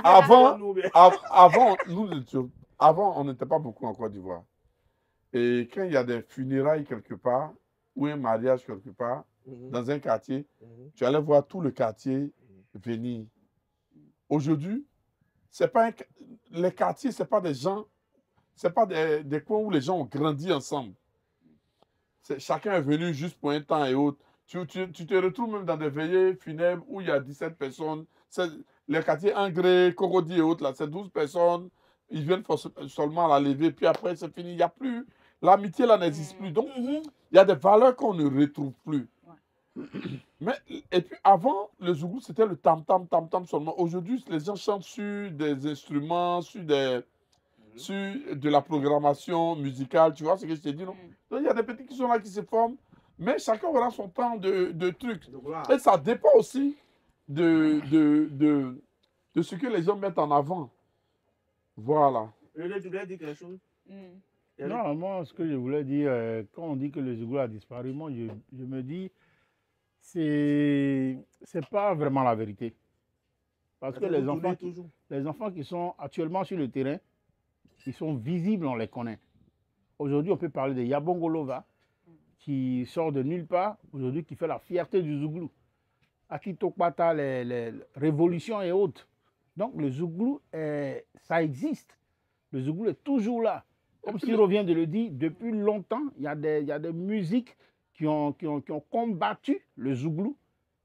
Speaker 13: Avant, on n'était pas beaucoup en Côte d'Ivoire. Et quand il y a des funérailles quelque part, ou un mariage quelque part, dans un quartier, tu allais voir tout le quartier venir. Aujourd'hui, les quartiers, ce n'est pas des gens, ce n'est pas des coins où les gens ont grandi ensemble. Chacun est venu juste pour un temps et autre. Tu te retrouves même dans des veillées funèbres où il y a 17 personnes. Les quartiers Angré, Cocody et autres, là, c'est 12 personnes. Ils viennent seulement la lever, puis après, c'est fini. Il n'y a plus. L'amitié, là, n'existe plus. Donc, il y a des valeurs qu'on ne retrouve plus. Et puis, avant, le Zouglou, c'était le tam-tam seulement. Aujourd'hui, les gens chantent sur des instruments, sur de la programmation musicale. Tu vois ce que je t'ai dit, non? Donc, il y a des petits qui sont là, qui se forment. Mais chacun aura son temps de trucs. Et ça dépend aussi de ce que les gens mettent en avant. Voilà.
Speaker 3: Tu voulais dire quelque chose?
Speaker 15: Non, moi, ce que je voulais dire, quand on dit que le Zouglou a disparu, moi, je me dis, c'est pas vraiment la vérité. Parce que les enfants qui sont actuellement sur le terrain, ils sont visibles, on les connaît. Aujourd'hui, on peut parler de Yabongolova, qui sort de nulle part, aujourd'hui, qui fait la fierté du Zouglou. Akitokpata, les révolutions et autres. Donc, le Zouglou, ça existe. Le Zouglou est toujours là. Comme Siro vient de le dire, depuis longtemps, il y a des musiques qui ont combattu le Zouglou,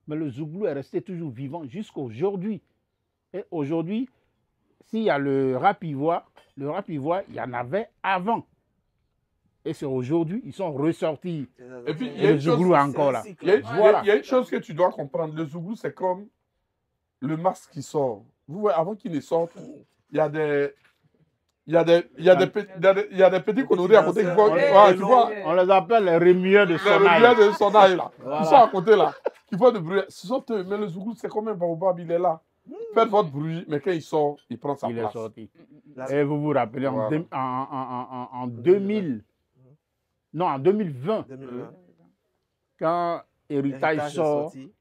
Speaker 15: mais le Zouglou est resté toujours vivant jusqu'à aujourd'hui. Et aujourd'hui, s'il y a le rap ivoire, il y en avait avant. Et c'est aujourd'hui, ils sont ressortis.
Speaker 13: Et puis,
Speaker 15: le Zouglou encore là.
Speaker 13: Il y a une chose que tu dois comprendre. Le Zouglou, c'est comme le masque qui sort. Vous voyez, avant qu'il ne sorte, il y a des... Il y a des petits colorés à côté qui font... tu vois,
Speaker 15: on les appelle les remueurs de sonaille.
Speaker 13: Les remueurs de sonaille, là. Voilà. Ils sont à côté, là. Qui font du bruit. Ce sont eux. Mais le Zouglou, c'est comme un baobab, il est là. Faites votre bruit, mais quand il sort, il prend sa place.
Speaker 15: Il est sorti. Et vous vous rappelez, en 2000... Non, en 2020. quand Héritage sort,
Speaker 3: sorti.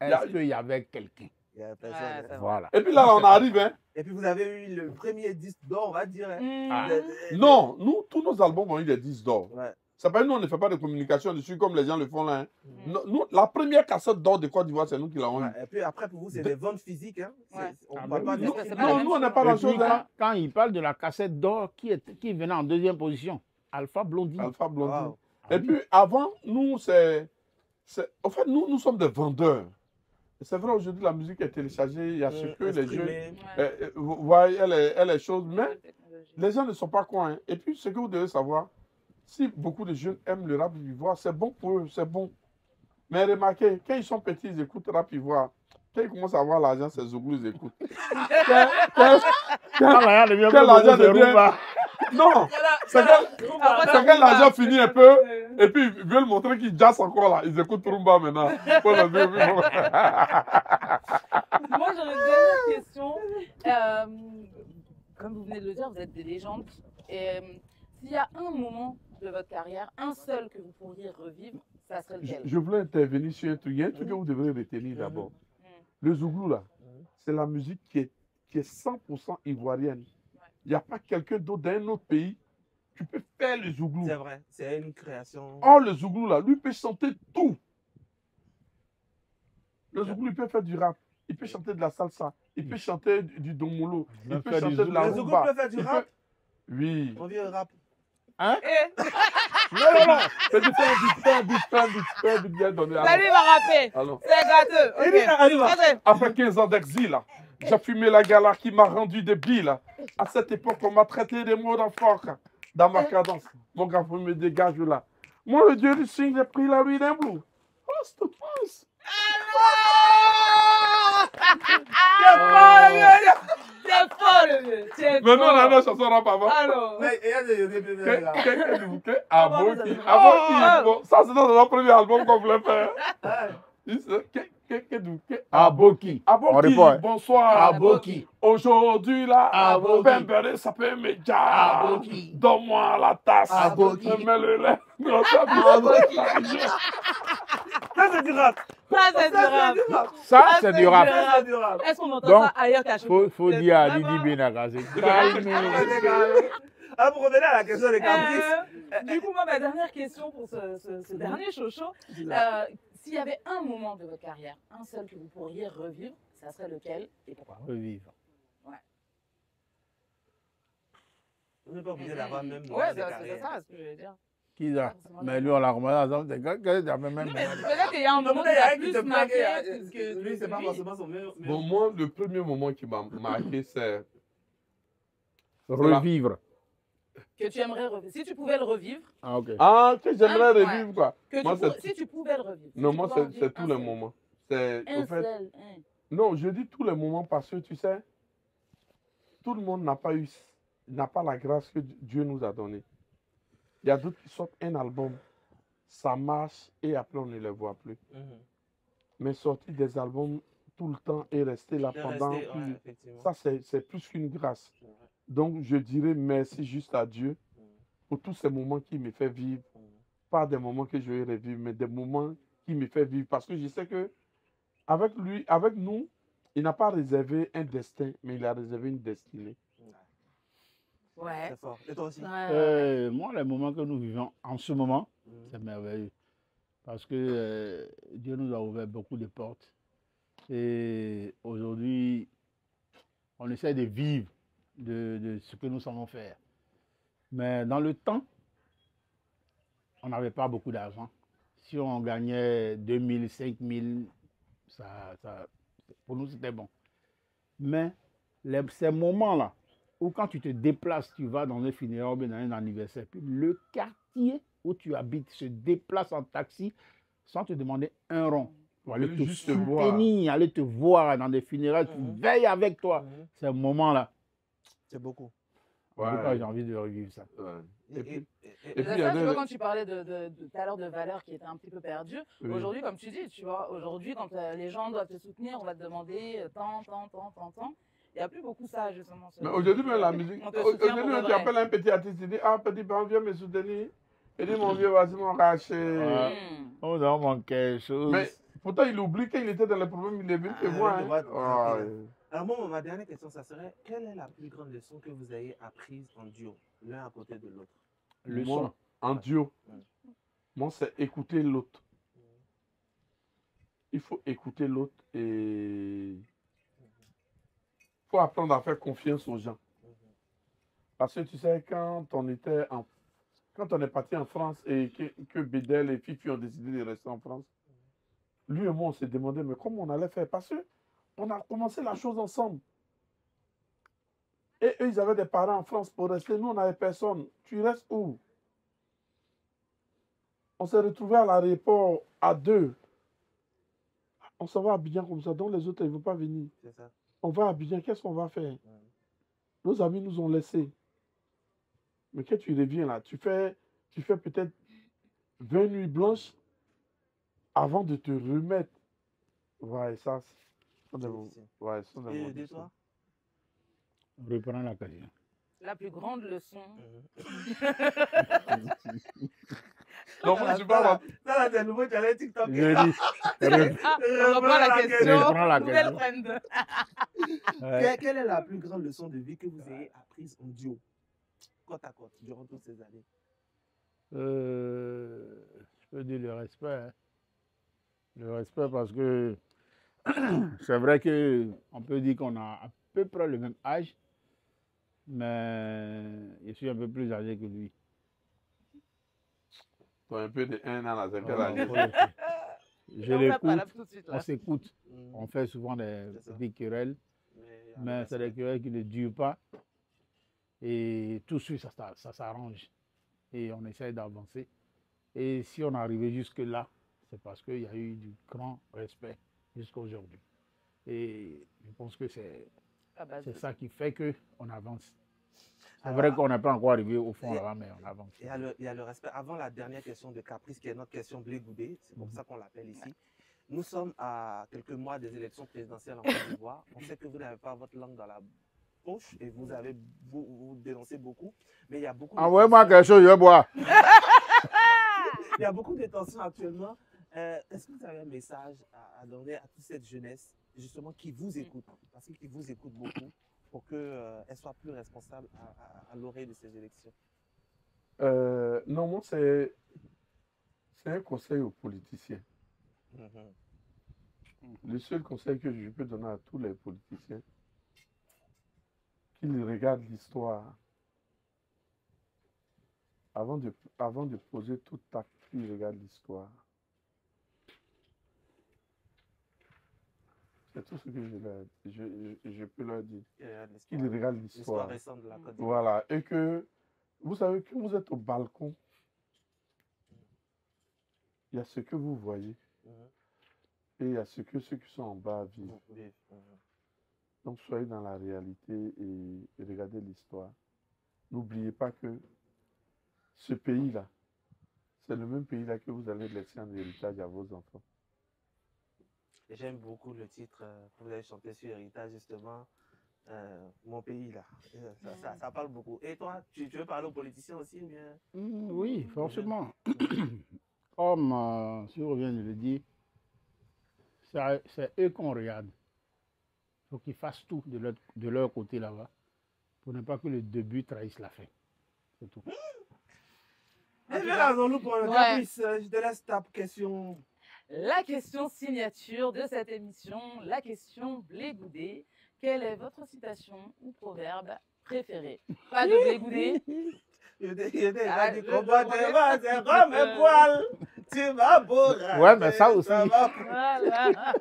Speaker 15: est-ce qu'il y avait quelqu'un?
Speaker 3: Il y a personne.
Speaker 15: Voilà.
Speaker 13: Et puis là, on arrive, hein.
Speaker 3: Et puis vous avez eu le premier disque d'or, on va dire. Hein.
Speaker 13: Non, nous, tous nos albums ont eu des disques d'or.
Speaker 3: Ouais.
Speaker 13: Ça veut dire nous, on ne fait pas de communication dessus comme les gens le font là. Hein. Nous, la première cassette d'or de Côte d'Ivoire, c'est nous qui l'avons eu.
Speaker 3: Et puis après, pour vous, c'est des ventes physiques. Hein. On
Speaker 15: Ah,
Speaker 3: parle pas de...
Speaker 13: Non, nous, on n'est pas dans chose. Hein.
Speaker 15: Quand il parle de la cassette d'or, qui venait en deuxième position? Alpha Blondie.
Speaker 13: Alpha Blondie.
Speaker 3: Wow.
Speaker 13: Et puis avant, nous, en fait, nous sommes des vendeurs. C'est vrai, aujourd'hui, la musique est téléchargée, il y a ce que les jeux. Vous voyez, elle est chose, mais les gens ne sont pas cons. Hein. Et puis, ce que vous devez savoir, si beaucoup de jeunes aiment le rap ivoire, c'est bon pour eux, c'est bon. Mais remarquez, quand ils sont petits, ils écoutent rap ivoire. Quand ils commencent à avoir l'argent, c'est Zouglou, ils écoutent. Quand l'argent devient... Non, c'est quand l'argent finit un peu, et puis ils veulent montrer qu'ils jazzent encore là. Ils écoutent Rumba maintenant.
Speaker 2: Moi, j'aurais une dernière question. Comme vous venez de le dire, vous êtes des légendes. Et s'il y a un moment de votre carrière, un seul que vous pourriez revivre, ça serait lequel?
Speaker 13: Je voulais intervenir sur un truc. Il y a un truc que vous devrez retenir d'abord. Le Zouglou, là, c'est la musique qui est 100% ivoirienne. Il n'y a pas quelqu'un d'autre d'un autre pays qui peut faire le Zouglou.
Speaker 3: C'est vrai, c'est une création.
Speaker 13: Oh, le Zouglou, là, lui peut chanter tout. Le Zouglou, il peut faire du rap. Il peut chanter de la salsa. Il peut chanter du domolo. Il peut chanter de la rumba.
Speaker 3: Le Zouglou peut faire du rap?
Speaker 13: Oui.
Speaker 3: On vient rap.
Speaker 13: Hein? Non. Fais un beat bien donné.
Speaker 2: Salut, il va rapper. C'est gâteux. Okay.
Speaker 13: Après 15 ans d'exil, là, j'ai fumé la gala qui m'a rendu débile. À cette époque, on m'a traité des mots d'enfant dans ma cadence. Mon gars, vous me dégage là. Moi, le dieu du signe, j'ai pris la nuit d'un blou. Oh, c'est tout passe.
Speaker 2: C'est folle.
Speaker 13: Mais nous, on a nos chansons rap avant.
Speaker 2: Alors.
Speaker 13: Ça, c'est dans notre premier album qu'on voulait faire.
Speaker 15: Aboki.
Speaker 13: Aboki. Bonsoir.
Speaker 15: Aboki.
Speaker 13: Aujourd'hui, là,
Speaker 15: Aboki.
Speaker 13: Pembere, ça peut me dire.
Speaker 15: Aboki.
Speaker 13: Donne-moi la tasse.
Speaker 15: Aboki.
Speaker 13: Mets le lait.
Speaker 15: Aboki.
Speaker 3: Ça, c'est du rap.
Speaker 15: Ça, c'est du rap.
Speaker 2: Est-ce qu'on entend
Speaker 15: Donc,
Speaker 2: ça ailleurs qu'à Choco?
Speaker 15: faut dire à Didi Benaka, c'est calme.
Speaker 3: Ah, pour revenir à la question des caprices.
Speaker 2: Du coup, moi, ma dernière question pour ce dernier chocho, s'il y avait un moment de votre carrière, un seul que vous pourriez revivre, ça serait lequel et pourquoi?
Speaker 15: Revivre.
Speaker 2: Ouais.
Speaker 3: On n'est pas obligé d'avoir même.
Speaker 2: Ouais, c'est ça ce que je veux dire.
Speaker 15: Qui là? Mais lui, on l'a remarqué ensemble, c'est quand il y a même.
Speaker 2: Peut-être qu'il y a un moment qui a plus marqué que
Speaker 3: lui, c'est pas forcément son meilleur.
Speaker 13: Bon, moi, le premier moment qui m'a marqué, c'est.
Speaker 15: Revivre.
Speaker 2: Que tu aimerais revivre. Si tu pouvais le revivre.
Speaker 15: Ah, ok.
Speaker 13: Ah, que j'aimerais revivre, quoi.
Speaker 2: Si tu pouvais le revivre.
Speaker 13: Non, moi, c'est tous les moments.
Speaker 2: Un seul.
Speaker 13: Non, je dis tous les moments parce que, tu sais, tout le monde n'a pas la grâce que Dieu nous a donnée. Il y a d'autres qui sortent un album, ça marche et après on ne les voit plus. Mais sortir des albums tout le temps et rester là pendant... ça, c'est plus qu'une grâce. Donc, je dirais merci juste à Dieu pour tous ces moments qu'il me fait vivre. Pas des moments que je vais revivre, mais des moments qu'il me fait vivre. Parce que je sais que avec lui, avec nous, il n'a pas réservé un destin, mais il a réservé une destinée.
Speaker 2: Ouais.
Speaker 3: C'est fort. Et toi aussi?
Speaker 15: Moi, les moments que nous vivons en ce moment, c'est merveilleux. Parce que Dieu nous a ouvert beaucoup de portes. Et aujourd'hui, on essaie de vivre de ce que nous savons faire. Mais dans le temps, on n'avait pas beaucoup d'argent. Si on gagnait 2 000, 5 000, pour nous, c'était bon. Mais ces moments-là, où quand tu te déplaces, tu vas dans un funéraire ou dans un anniversaire, puis le quartier où tu habites se déplace en taxi sans te demander un rond. Pour aller te soutenir, aller te voir dans des funérailles, tu veilles avec toi. Ces moments-là.
Speaker 3: C'est beaucoup.
Speaker 15: Ouais. J'ai envie de revivre ça.
Speaker 13: Et puis,
Speaker 2: tu vois, quand tu parlais tout à l'heure de valeurs qui étaient un petit peu perdues, aujourd'hui, comme tu dis, tu vois, aujourd'hui, quand les gens doivent te soutenir, on va te demander tant. Il n'y a plus beaucoup ça, justement.
Speaker 13: Mais aujourd'hui, même la musique, aujourd'hui, tu appelles un petit artiste, tu dis, ah, petit, viens me soutenir. Il dit, mon vieux, vas-y, mon raché.
Speaker 14: On a manqué quelque chose.
Speaker 13: Mais pourtant, il oublie qu'il était dans les problèmes, il est venu te voir.
Speaker 3: Alors moi, ma dernière question, ça serait, quelle est la plus grande leçon que vous ayez apprise en duo, l'un à côté de l'autre?
Speaker 13: Moi, en duo, moi, c'est écouter l'autre. Il faut écouter l'autre et il faut apprendre à faire confiance aux gens. Parce que tu sais, quand on est parti en France et que Bédel et Fifi ont décidé de rester en France, lui et moi, on s'est demandé, mais comment on allait faire? Parce qu'on a commencé la chose ensemble. Et eux, ils avaient des parents en France pour rester. Nous, on n'avait personne. Tu restes où? On s'est retrouvés à l'aéroport à 2. On s'en va à Abidjan comme ça. Donc les autres, ils ne vont pas venir. On va à Abidjan, qu'est-ce qu'on va faire? Nos amis nous ont laissés. Mais quand tu reviens là, tu fais peut-être 20 nuits blanches avant de te remettre. Ouais, ça, ouais, ça,
Speaker 3: et de toi?
Speaker 15: Reprends la question.
Speaker 2: La plus grande leçon.
Speaker 13: Non, moi, je suis pas.
Speaker 3: Ça, là, c'est nouveau challenge TikTok.
Speaker 15: Je dis.
Speaker 2: Reprends la question.
Speaker 15: Reprends la
Speaker 2: Nouvelle
Speaker 15: question.
Speaker 2: trend.
Speaker 3: Quelle est la plus grande leçon de vie que vous ayez apprise en duo, côte à côte, durant toutes ces années?
Speaker 15: Je peux dire le respect. Hein. Le respect parce que c'est vrai qu'on peut dire qu'on a à peu près le même âge, mais je suis un peu plus âgé que lui.
Speaker 13: Tu as un peu de 1 an là, c'est quel âge?
Speaker 15: Je l'écoute, on s'écoute, on fait souvent des querelles, mais c'est des querelles qui ne durent pas. Et tout de suite, ça s'arrange. Et on essaie d'avancer. Et si on est arrivé jusque-là, c'est parce qu'il y a eu du grand respect jusqu'à aujourd'hui. Et je pense que c'est ça qui fait qu'on avance. C'est vrai qu'on n'est pas encore arrivé au fond là, mais on avance.
Speaker 3: Il y a le respect. Avant la dernière question de Caprice, qui est notre question blé goudé, c'est comme ça qu'on l'appelle ici. Nous sommes à quelques mois des élections présidentielles en Côte d'Ivoire. On sait que vous n'avez pas votre langue dans la poche et vous dénoncez beaucoup. Mais il y a beaucoup.
Speaker 15: Envoyez-moi quelque chose, je vais boire.
Speaker 3: Il y a beaucoup de tensions actuellement. Est-ce que vous avez un message à donner à toute cette jeunesse, justement, qui vous écoute, parce qu'ils vous écoutent beaucoup, pour qu'elle soit plus responsable à l'orée de ces élections?
Speaker 13: Non, moi, c'est un conseil aux politiciens. Le seul conseil que je peux donner à tous les politiciens, qu'ils regardent l'histoire. Avant de poser tout acte, qu'ils regardent l'histoire. C'est tout ce que je peux leur dire. Qu'ils regardent l'histoire. Voilà. Et que, vous savez, quand vous êtes au balcon, il y a ce que vous voyez. Et il y a ce que ceux qui sont en bas vivent. Donc, soyez dans la réalité et regardez l'histoire. N'oubliez pas que ce pays-là, c'est le même pays-là que vous allez laisser en héritage à vos enfants.
Speaker 3: J'aime beaucoup le titre que vous avez chanté sur Héritage, justement, mon pays là. Ça parle beaucoup. Et toi, tu veux parler aux politiciens aussi ou bien?
Speaker 15: Oui, forcément. Comme si on vient de le dire, c'est eux qu'on regarde. Il faut qu'ils fassent tout de leur côté là-bas pour ne pas que le début trahisse la fin. C'est tout.
Speaker 3: Eh bien, nous pour le Caprice, je te laisse ta question.
Speaker 2: La question signature de cette émission, la question blé goudé. Quelle est votre citation ou proverbe préféré? Pas de blé goudé.
Speaker 15: Ouais, mais ça aussi.
Speaker 2: Voilà.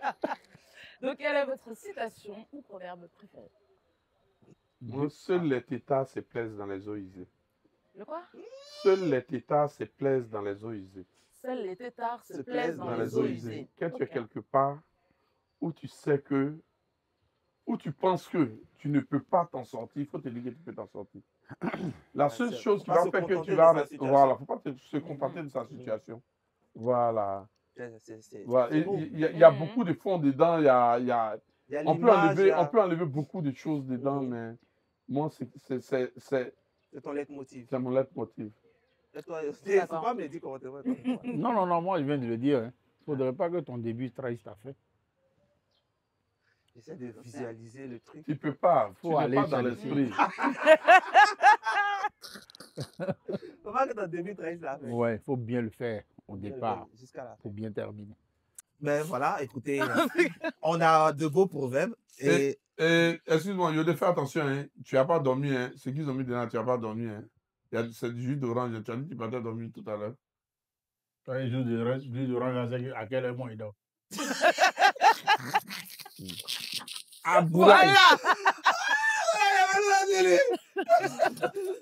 Speaker 2: Donc, quelle est votre citation ou proverbe préféré?
Speaker 13: Seuls les tétards se plaisent dans les eaux usées.
Speaker 2: Le quoi?
Speaker 13: Seuls les tétards se plaisent dans les eaux usées.
Speaker 2: Seuls les tétards se plaisent dans les eaux usées.
Speaker 13: Quand tu es quelque part où tu sais que, où tu penses que tu ne peux pas t'en sortir, il faut te dire que tu peux t'en sortir. La seule chose qui va faire que tu vas rester, voilà, il ne faut pas se contenter de sa situation. Voilà. Voilà. Il y a beaucoup de fonds dedans, on peut enlever beaucoup de choses dedans, mais moi, c'est
Speaker 3: ton leitmotiv.
Speaker 13: C'est mon leitmotiv.
Speaker 3: Et toi, il ne faut pas me dire comment tu vois.
Speaker 15: Non, moi, je viens de le dire. Il ne faudrait pas que ton début trahisse ta fin.
Speaker 3: J'essaie de visualiser le truc.
Speaker 13: Tu ne peux pas.
Speaker 15: Faut
Speaker 13: Tu n'es
Speaker 15: aller
Speaker 13: pas dans
Speaker 15: sur le
Speaker 13: l'esprit.
Speaker 3: Faut pas que ton début trahisse la fin.
Speaker 15: Ouais, il faut bien le faire au
Speaker 3: Bien le
Speaker 15: départ.
Speaker 3: faire jusqu'à la fin.
Speaker 15: Il faut bien terminer.
Speaker 3: Mais voilà, écoutez, on a de beaux proverbes. Et
Speaker 13: Excuse-moi, Yodé, fais attention. Hein. Tu n'as pas dormi. Hein. Ce qu'ils ont mis dedans, tu n'as pas dormi. Hein. C'est du jus d'orange. Tu as dit que tu partais dormir tout à l'heure.
Speaker 15: Quand il joue de jus d'orange, à quel moment il dort?
Speaker 10: Ah,
Speaker 3: voilà.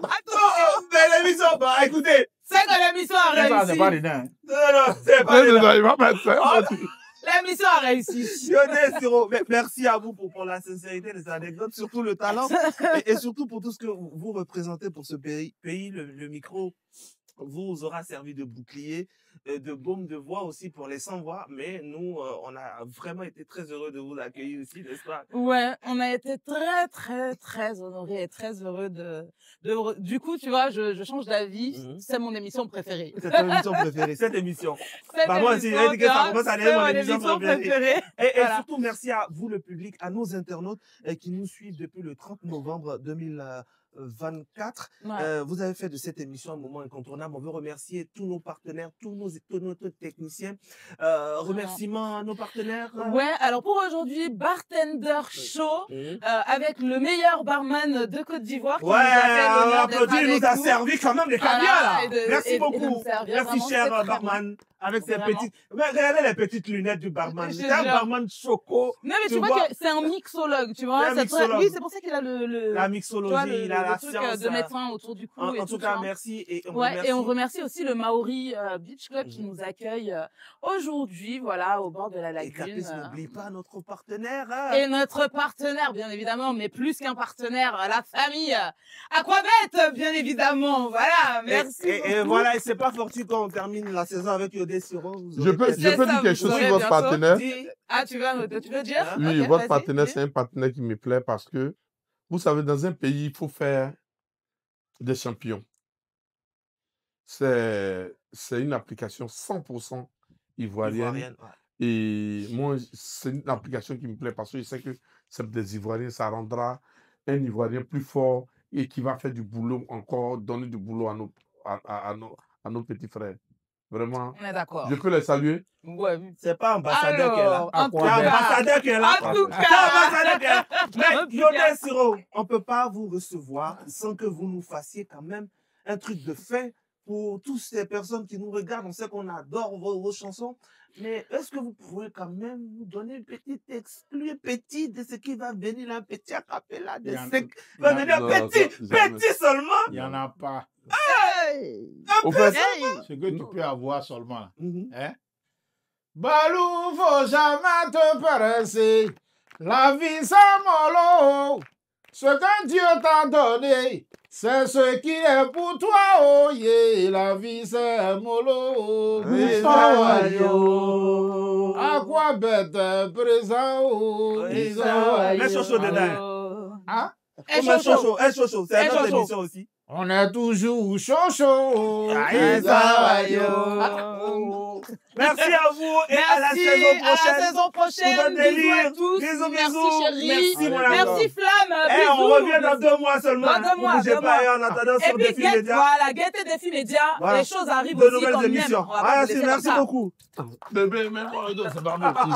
Speaker 3: Attends, mais l'émission, bah écoutez.
Speaker 2: C'est que l'émission a réussi.
Speaker 15: C'est pas dedans.
Speaker 3: Non, c'est pas dedans.
Speaker 13: Il va mettre ça.
Speaker 2: L'émission a réussi.
Speaker 3: Yodé, Siro, merci à vous pour la sincérité des anecdotes, surtout le talent et surtout pour tout ce que vous représentez pour ce pays. Le micro vous aura servi de bouclier, de baume de voix aussi pour les sans-voix. Mais nous, on a vraiment été très heureux de vous accueillir ici, n'est-ce pas?
Speaker 2: Ouais, on a été très, très, très honorés et très heureux Du coup, tu vois, je change d'avis. C'est mon émission préférée.
Speaker 3: C'est ton émission préférée, cette émission. Bah, moi aussi, j'ai dit que ça commence à être mon émission préférée. Et voilà. Surtout, merci à vous, le public, à nos internautes qui nous suivent depuis le 30 novembre 2024. Vous avez fait de cette émission un moment incontournable. On veut remercier tous nos partenaires, tous nos techniciens. Remerciements à nos partenaires.
Speaker 2: Ouais, alors pour aujourd'hui, Bartender Show, avec le meilleur barman de Côte d'Ivoire.
Speaker 3: Ouais, on applaudit, il nous a servi quand même des caviars là. Merci beaucoup. Merci cher barman. Avec ses petites... Mais regardez les petites lunettes du barman. C'est un barman choco.
Speaker 2: Non, mais tu vois que c'est un mixologue, tu vois. Oui, c'est pour ça qu'il a
Speaker 3: la mixologie, il a la
Speaker 2: truc
Speaker 3: science.
Speaker 2: de médecin autour du cou.
Speaker 3: En tout cas, merci. Et
Speaker 2: on remercie aussi le Maori Beach Club qui nous accueille aujourd'hui, voilà, au bord de la lagune.
Speaker 3: Et Capis, n'oublie pas notre partenaire.
Speaker 2: Et notre partenaire, bien évidemment, mais plus qu'un partenaire, la famille Aquabet, bien évidemment. Voilà, merci.
Speaker 3: Et voilà, et c'est pas fortuit quand on termine la saison avec Yodé.
Speaker 13: Je peux dire quelque chose sur votre partenaire.
Speaker 2: Ah, tu veux dire?
Speaker 13: Oui, okay, votre partenaire, c'est un partenaire qui me plaît parce que, vous savez, dans un pays, il faut faire des champions. C'est une application 100% ivoirienne. Et moi, c'est une application qui me plaît parce que je sais que c'est des Ivoiriens, ça rendra un Ivoirien plus fort et qui va faire du boulot encore, donner du boulot à nos petits frères. Vraiment.
Speaker 2: On est d'accord.
Speaker 13: Je peux les saluer?
Speaker 2: Ouais.
Speaker 3: C'est pas ambassadeur qui est là.
Speaker 2: C'est
Speaker 3: ambassadeur qui est là.
Speaker 2: En tout cas.
Speaker 3: C'est ambassadeur qui est là. Mais Yodé Siro, on ne peut pas vous recevoir sans que vous nous fassiez quand même un truc de fin pour toutes ces personnes qui nous regardent. On sait qu'on adore vos chansons. Mais est-ce que vous pouvez quand même nous donner une petite exclue, petit de ce qui va venir, un petit acapella de ce qui va venir, petit seulement?
Speaker 15: Il n'y en a pas.
Speaker 3: Un peu
Speaker 15: ce que tu peux avoir seulement. Hein? Balou, faut jamais te presser. La vie, c'est mollo. Ce que Dieu t'a donné, c'est ce qui est pour toi, oh yeah. La vie, c'est mollo. Aquabet présent, oh.
Speaker 3: Mets Chocho dedans.
Speaker 15: Hein?
Speaker 3: Un Chocho, c'est notre émission aussi.
Speaker 15: On est toujours chaud.
Speaker 3: Merci à vous et à la saison prochaine.
Speaker 2: Bisous à tous. Merci chérie. Merci Flamme.
Speaker 3: On revient dans 2 mois seulement.
Speaker 2: Dans 2 mois.
Speaker 3: Bougez pas et en attendant sur Défi Média.
Speaker 2: Voilà, Gaieté Défi Média. Les choses arrivent
Speaker 3: de
Speaker 2: aussi
Speaker 3: nouvelles émissions. Merci beaucoup.
Speaker 13: Bébé, même moi, c'est pas moi aussi.